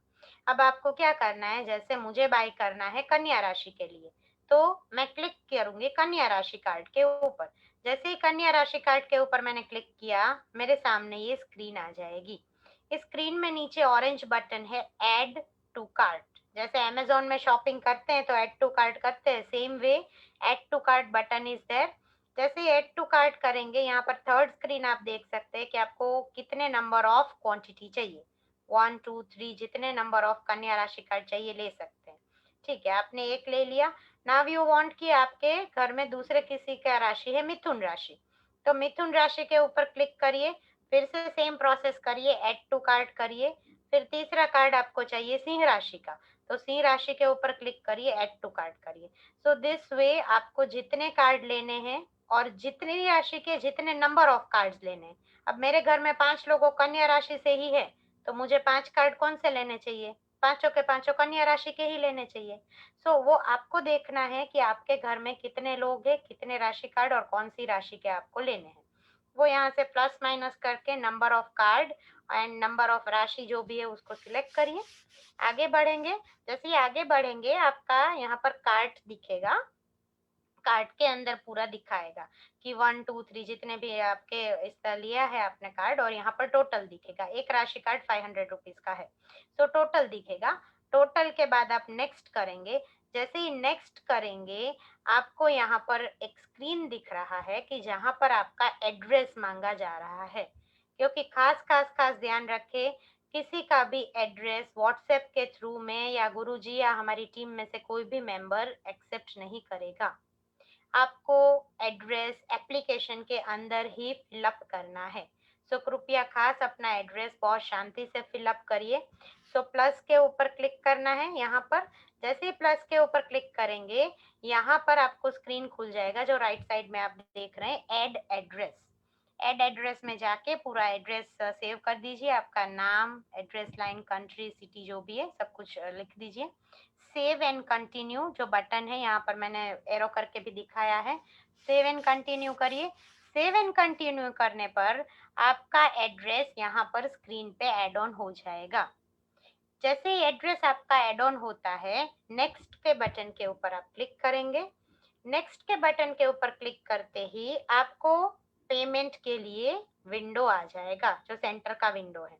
अब आपको क्या करना है, जैसे मुझे बाय करना है कन्या राशि के लिए, तो मैं क्लिक करूंगी कन्या राशि कार्ड के ऊपर। जैसे ही कन्या राशि कार्ड के ऊपर मैंने क्लिक किया, मेरे सामने ये स्क्रीन आ जाएगी। इस स्क्रीन में नीचे ऑरेंज बटन है ऐड टू कार्ट। जैसे अमेजोन में शॉपिंग करते हैं तो ऐड टू कार्ट करते हैं, same way add to cart button is there. जैसे ही ऐड टू कार्ट करेंगे, यहाँ पर थर्ड स्क्रीन आप देख सकते हैं कि आपको कितने नंबर ऑफ क्वांटिटी चाहिए, 1 2 3, जितने नंबर ऑफ कन्या राशि कार्ड चाहिए ले सकते हैं। ठीक है, आपने एक ले लिया। नाउ यू वांट कि आपके घर में दूसरे किसी का राशि है मिथुन राशि, तो मिथुन राशि के ऊपर क्लिक करिए, फिर से सेम प्रोसेस करिए, ऐड टू कार्ड करिए। फिर तीसरा कार्ड आपको चाहिए सिंह राशि का, तो सिंह राशि के ऊपर क्लिक करिए, ऐड टू कार्ड करिए। सो दिस वे आपको जितने कार्ड लेने हैं और जितनी राशि के जितने नंबर ऑफ कार्ड्स लेने हैं। अब मेरे घर में 5 लोगों कन्या राशि से ही है, तो मुझे 5 कार्ड कौन से लेने चाहिए, पांचों के पांचों कन्या राशि के ही लेने चाहिए। सो वो आपको देखना है कि आपके घर में कितने लोग हैं, कितने राशि कार्ड और कौन सी राशि के आपको लेने हैं। वो यहाँ से प्लस माइनस करके number of card and number of राशि जो भी है उसको सिलेक्ट करिए। आगे बढ़ेंगे, जैसे ही आगे बढ़ेंगे आपका यहाँ पर कार्ड दिखेगा, कार्ड के अंदर पूरा दिखाएगा कि 1 2 3 जितने भी आपके इस तरह लिया है आपने कार्ड, और यहाँ पर टोटल दिखेगा। एक राशि कार्ड 500 रुपीज का है, तो टोटल दिखेगा। टोटल के बाद आप नेक्स्ट करेंगे। जैसे ही नेक्स्ट करेंगे, आपको यहाँ पर एक स्क्रीन दिख रहा है कि जहाँ पर आपका एड्रेस मांगा जा रहा है, क्योंकि खास ध्यान रखें, किसी का भी एड्रेस व्हाट्सएप के थ्रू में या गुरुजी या हमारी टीम में से कोई भी मेंबर एक्सेप्ट नहीं करेगा। आपको एड्रेस एप्लीकेशन के अंदर ही फिलअप करना है। सो कृपया खास अपना एड्रेस बहुत शांति से फिलअप करिए। सो प्लस के ऊपर क्लिक करना है यहाँ पर। जैसे ही प्लस के ऊपर क्लिक करेंगे, यहाँ पर आपको स्क्रीन खुल जाएगा जो राइट साइड में आप देख रहे हैं, ऐड एड्रेस। ऐड एड्रेस में जाके पूरा एड्रेस सेव कर दीजिए, आपका नाम, एड्रेस लाइन, कंट्री, सिटी जो भी है सब कुछ लिख दीजिए। सेव एंड कंटिन्यू जो बटन है, यहाँ पर मैंने एरो करके भी दिखाया है, सेव एंड कंटिन्यू करिए। सेव एंड कंटिन्यू करने पर आपका एड्रेस यहाँ पर स्क्रीन पे एड ऑन हो जाएगा। जैसे ही एड्रेस आपका एड ऑन होता है, नेक्स्ट के बटन के ऊपर आप क्लिक करेंगे। नेक्स्ट के बटन के ऊपर क्लिक करते ही आपको पेमेंट के लिए विंडो आ जाएगा, जो सेंटर का विंडो है।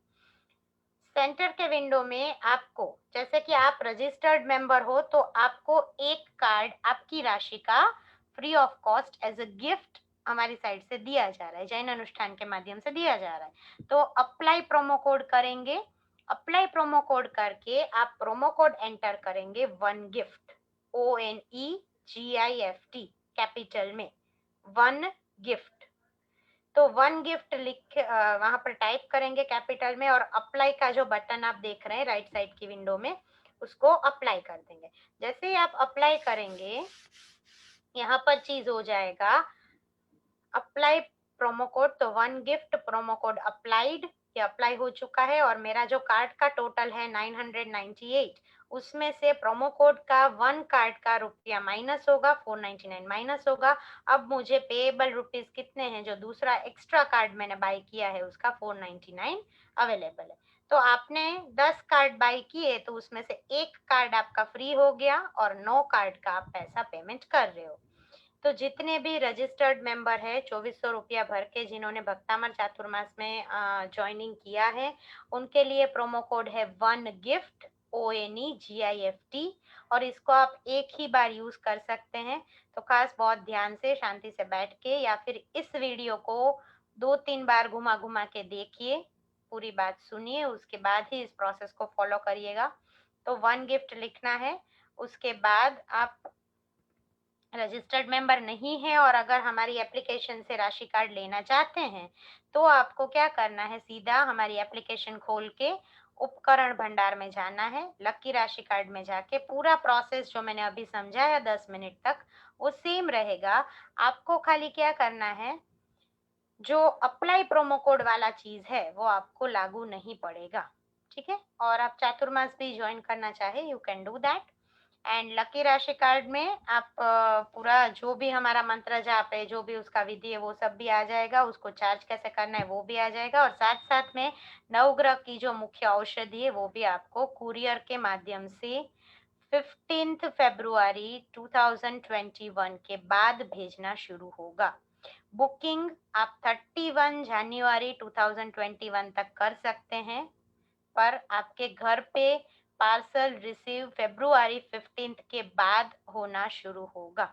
सेंटर के विंडो में आपको, जैसे कि आप रजिस्टर्ड मेंबर हो, तो आपको एक कार्ड आपकी राशि का free of cost as a gift हमारी साइड से दिया जा रहा है, जैन अनुष्ठान के माध्यम से दिया जा रहा है। तो अप्लाई प्रोमो कोड करेंगे। अप्लाई प्रोमो कोड करके आप प्रोमो कोड एंटर करेंगे, वन गिफ्ट, ONEGIFT कैपिटल में, वन गिफ्ट। तो वन गिफ्ट लिख वहां पर टाइप करेंगे कैपिटल में, और अप्लाई का जो बटन आप देख रहे हैं राइट साइड की विंडो में, उसको अप्लाई कर देंगे। जैसे ही आप अप्लाई करेंगे, यहाँ पर चीज हो जाएगा, अप्लाई प्रोमो कोड, तो one gift promo code applied, ये अप्लाई हो चुका है और मेरा जो कार्ड का टोटल है 998, उसमें से प्रोमो कोड का 1 कार्ड का रुपया माइनस होगा, 499 माइनस होगा। अब मुझे पेएबल रुपीज कितने हैं, जो दूसरा एक्स्ट्रा कार्ड मैंने बाय किया है उसका 499 अवेलेबल है। तो आपने 10 कार्ड बाय किए तो उसमें से एक कार्ड आपका फ्री हो गया और 9 कार्ड का आप पैसा पेमेंट कर रहे हो। तो जितने भी रजिस्टर्ड मेंबर है 2400 रुपया भर के जिन्होंने भक्तामर चातुर्मास में ज्वाइनिंग किया है, उनके लिए प्रोमो कोड है 1 गिफ्ट ONEGIFT और इसको आप एक ही बार यूज कर सकते हैं। तो खास बहुत ध्यान से शांति से बैठ के या फिर इस वीडियो को 2-3 बार घुमा घुमा के देखिए, पूरी बात सुनिए, उसके बाद ही इस प्रोसेस को फॉलो करिएगा। तो 1 गिफ्ट लिखना है, उसके बाद आप रजिस्टर्ड मेंबर नहीं है और अगर हमारी एप्लीकेशन से राशि कार्ड लेना चाहते हैं तो आपको क्या करना है, सीधा हमारी एप्लीकेशन खोल के उपकरण भंडार में जाना है, लकी राशि कार्ड में जाके पूरा प्रोसेस जो मैंने अभी समझाया 10 मिनट तक वो सेम रहेगा। आपको खाली क्या करना है, जो अप्लाई प्रोमो कोड वाला चीज है वो आपको लागू नहीं पड़ेगा, ठीक है। और आप चातुर्मास भी ज्वाइन करना चाहे you can do that. And lucky राशि कार्ड में आप पूरा जो भी हमारा मंत्र जाप है, जो भी उसका विधि है वो सब भी आ जाएगा, उसको चार्ज कैसे करना है वो भी आ जाएगा और साथ साथ में नवग्रह की जो मुख्य औषधि है वो भी आपको कुरियर के माध्यम से 15 फरवरी 2021 के बाद भेजना शुरू होगा। बुकिंग आप 31 जनवरी 2021 तक कर सकते हैं, पर आपके घर पे पार्सल रिसीव फरवरी 15 के बाद होना शुरू होगा,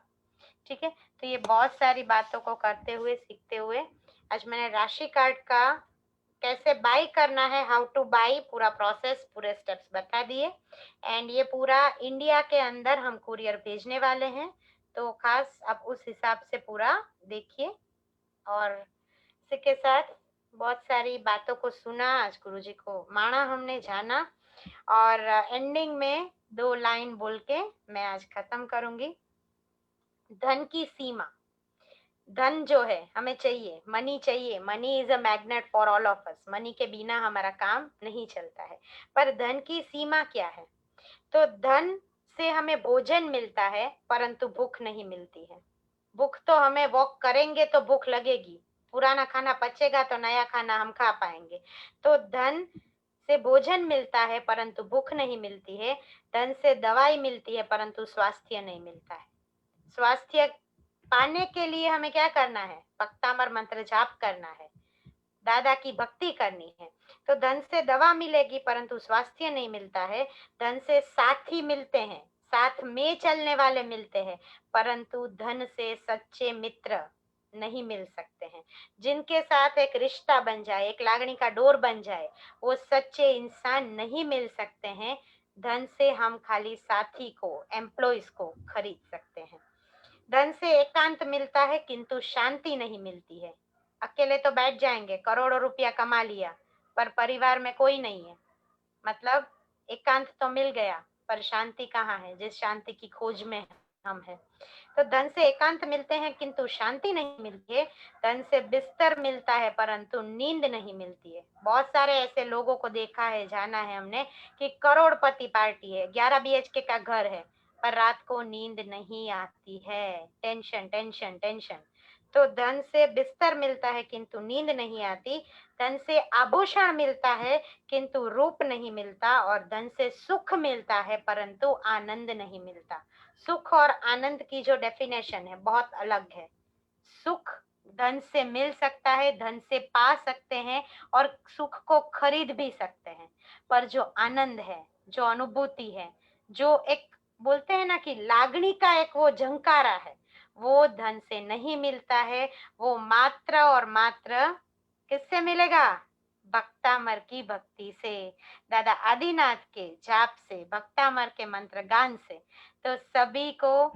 ठीक है। तो ये बहुत सारी बातों को करते हुए सीखते हुए आज मैंने राशि कार्ड का कैसे बाय करना है, हाउ टू बाय, पूरा प्रोसेस पूरे स्टेप्स बता दिए। एंड ये पूरा इंडिया के अंदर हम कुरियर भेजने वाले हैं, तो खास आप उस हिसाब से पूरा देखिए। और इसी के साथ बहुत सारी बातों को सुना, आज गुरुजी को माना हमने, जाना, और एंडिंग में 2 लाइन बोल के मैं आज खत्म करूंगी। धन की सीमा, धन जो है हमें चाहिए, मनी चाहिए, money is a magnet for all of us, money के बिना हमारा काम नहीं चलता है। पर धन की सीमा क्या है, तो धन से हमें भोजन मिलता है परंतु भूख नहीं मिलती है। भूख तो हमें वॉक करेंगे तो भूख लगेगी, पुराना खाना पचेगा तो नया खाना हम खा पाएंगे। तो धन से भोजन मिलता है परंतु भूख नहीं मिलती है, धन से दवाई मिलती है परंतु स्वास्थ्य नहीं मिलता है। स्वास्थ्य पाने के लिए हमें क्या करना है, भक्तामर मंत्र जाप करना है, दादा की भक्ति करनी है। तो धन से दवा मिलेगी परंतु स्वास्थ्य नहीं मिलता है। धन से साथी मिलते हैं, साथ में चलने वाले मिलते हैं, परंतु धन से सच्चे मित्र नहीं मिल सकते हैं। जिनके साथ एक रिश्ता बन जाए, एक लागणी का डोर बन जाए, वो सच्चे इंसान नहीं मिल सकते हैं। धन से हम खाली साथी को, एम्प्लॉइज को खरीद सकते हैं। धन से एकांत मिलता है किंतु शांति नहीं मिलती है। अकेले तो बैठ जाएंगे, करोड़ों रुपया कमा लिया पर परिवार में कोई नहीं है, मतलब एकांत तो मिल गया पर शांति कहाँ है, जिस शांति की खोज में हम हैं। तो धन से एकांत मिलते हैं किंतु शांति नहीं मिलती है। धन से बिस्तर मिलता है परंतु नींद नहीं मिलती है। बहुत सारे ऐसे लोगों को देखा है, जाना है हमने कि करोड़पति पार्टी है, 11 BHK का घर है, पर रात को नींद नहीं आती है, टेंशन टेंशन टेंशन। तो धन से बिस्तर मिलता है किंतु नींद नहीं आती, धन से आभूषण मिलता है किंतु रूप नहीं मिलता, और धन से सुख मिलता है परंतु आनंद नहीं मिलता। सुख और आनंद की जो डेफिनेशन है बहुत अलग है। सुख धन से मिल सकता है, धन से पा सकते हैं और सुख को खरीद भी सकते हैं, पर जो आनंद है, जो अनुभूति है, जो एक बोलते हैं ना कि लागणी का एक वो झंकारा है, वो धन से नहीं मिलता है। वो मात्र और मात्र किससे मिलेगा, भक्तामर की भक्ति से, दादा आदिनाथ के जाप से, भक्तामर के मंत्र गान से। तो सभी को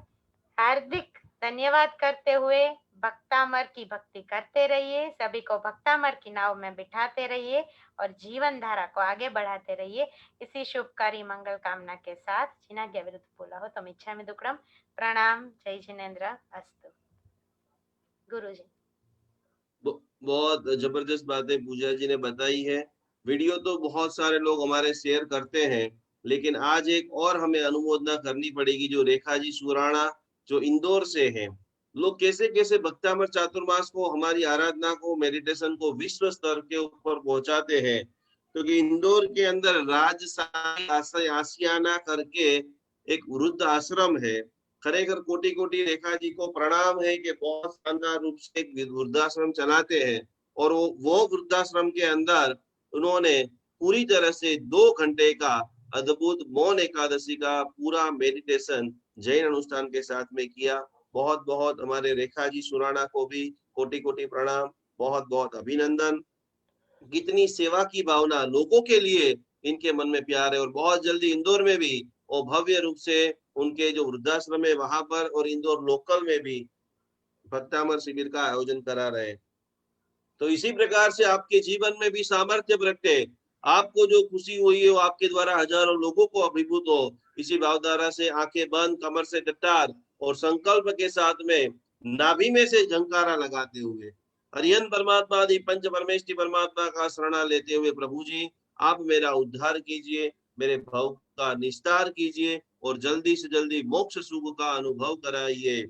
हार्दिक धन्यवाद करते हुए भक्तामर की भक्ति करते रहिए, सभी को भक्तामर की नाव में बिठाते रहिए और जीवन धारा को आगे बढ़ाते रहिए। इसी शुभकारी मंगल कामना के साथ जिनाज्ञा विरुद्ध बोला हो तो इच्छा में दुक्रम प्रणाम। जय जिनेन्द्र अस्तु। गुरु जी बहुत जबरदस्त बातें पूजा जी ने बताई है। वीडियो तो बहुत सारे लोग हमारे शेयर करते हैं, लेकिन आज एक और हमें अनुमोदना करनी पड़ेगी जो रेखा जी सुराणा जो इंदौर से हैं। लोग कैसे-कैसे भक्तामृत चातुर्मास को, हमारी आराधना को, मेडिटेशन को विश्व स्तर के ऊपर पहुँचाते हैं। क्योंकि इंदौर के अंदर राजसाई आसियाना करके एक वृद्ध आश्रम है। खरेखर कोटि-कोटि रेखा जी को प्रणाम है कि बहुत शानदार रूप से एक वृद्धाश्रम चलाते हैं और वो वृद्धाश्रम के अंदर उन्होंने पूरी तरह से 2 घंटे का अद्भुत मौन एकादशी का पूरा मेडिटेशन जैन अनुष्ठान के साथ में किया। बहुत-बहुत हमारे रेखा जी सुराणा को भी कोटि-कोटि प्रणाम, बहुत-बहुत अभिनंदन। कितनी सेवा की भावना लोगों के लिए इनके मन में प्यार है और बहुत जल्दी इंदौर में भी वो भव्य रूप से उनके जो वृद्धाश्रम है वहां पर और इंदौर लोकल में भी भक्तामर शिविर का आयोजन करा रहे हैं। तो इसी प्रकार से आपके जीवन में भी सामर्थ्य प्रगटे, आपको जो खुशी हुई है वो आपके द्वारा हजारों लोगों को अभिभूत हो। इसी भावधारा से आंखें बंद, कमर से कटार और संकल्प के साथ में नाभि में से झंकारा लगाते हुए हरिहन परमात्मा आदि पंच परमेष्टि परमात्मा का शरणा लेते हुए, प्रभु जी आप मेरा उद्धार कीजिए, मेरे भव का निस्तार कीजिए और जल्दी से जल्दी मोक्ष सुख का अनुभव कराइए।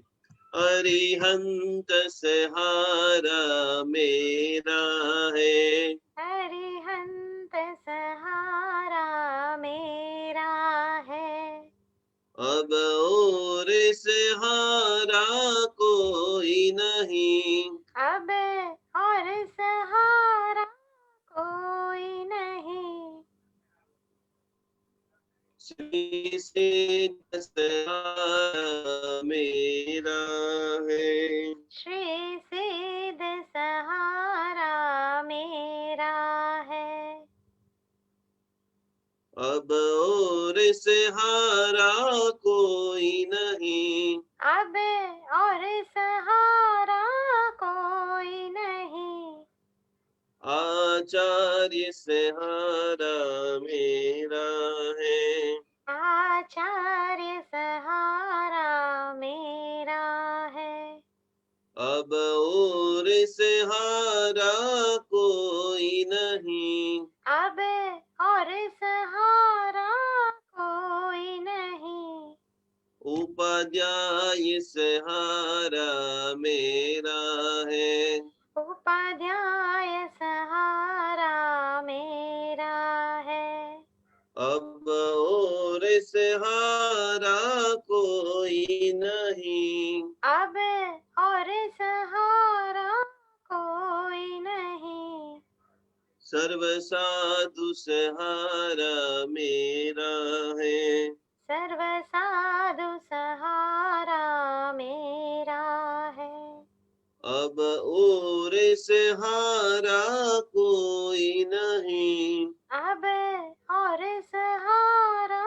अरिहंत सहारा मेरा है, अरिहंत सहारा मेरा है, अब और सहारा कोई नहीं। अब और सहारा कोई नहीं। श्री से सहारा मेरा है, श्री सिद्ध सहारा मेरा है, अब और सहारा कोई नहीं। अब और सहारा कोई नहीं। आचार्य सहारा मेरा है, आचार्य सहारा मेरा है, अब और सहारा कोई नहीं। अब और सहारा कोई नहीं। उपाध्याय सहारा मेरा है, उपाध्याय सहारा मेरा है, अब और सहारा कोई नहीं। अब और सहारा कोई नहीं। सर्व साधु सहारा मेरा है, सर्व साधु सहारा मेरा है, अब और सहारा कोई नहीं। अब और सहारा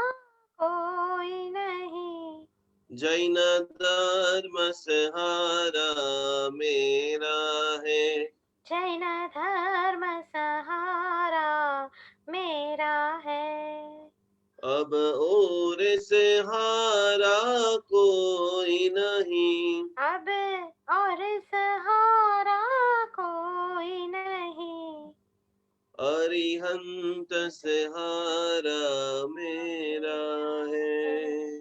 कोई नहीं। जैन धर्म सहारा मेरा है, जैन धर्म सहारा मेरा है, अब और सहारा कोई नहीं। अब और सहारा कोई नहीं। अरिहंत सहारा मेरा है।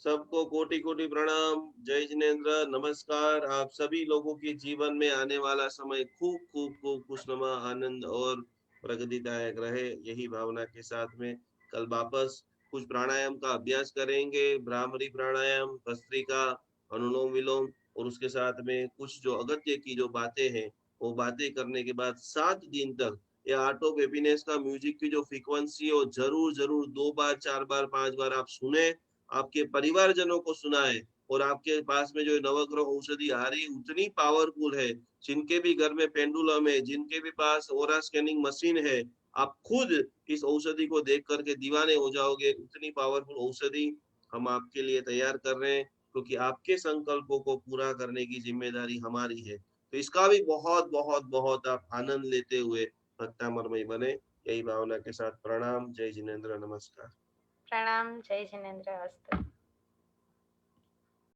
सबको कोटि कोटि प्रणाम, जय जिनेन्द्र, नमस्कार। आप सभी लोगों के जीवन में आने वाला समय खूब खूब खूब खुशनुमा, आनंद और प्रगतिदायक रहे, यही भावना के साथ में कल वापस कुछ प्राणायाम का अभ्यास करेंगे। भ्रामरी प्राणायाम, भस्त्रिका, अनुलोम विलोम और उसके साथ में कुछ जो अगत्य की जो बातें हैं वो बातें करने के बाद 7 दिन तक ये आर्ट ऑफ हैप्पीनेस का म्यूजिक की जो फ्रीक्वेंसी है वो जरूर जरूर 2 बार 4 बार 5 बार आप सुने, आपके परिवारजनों को सुनाए और आपके पास में जो नवग्रह औषधि आ रही उतनी पावरफुल है। जिनके भी घर में पेंडुलम है, जिनके भी पास ओरा स्कैनिंग मशीन है, आप खुद इस औषधि को देख करके दीवाने हो जाओगे। उतनी पावरफुल औषधि हम आपके लिए तैयार कर रहे हैं, क्योंकि आपके संकल्पों को पूरा करने की जिम्मेदारी हमारी है। तो इसका भी बहुत बहुत बहुत आप आनंद लेते हुए भक्तामरमय बने, यही भावना के साथ प्रणाम, जय जिनेन्द्र, नमस्कार। प्रणाम, जय जिनेन्द्र, अस्तु।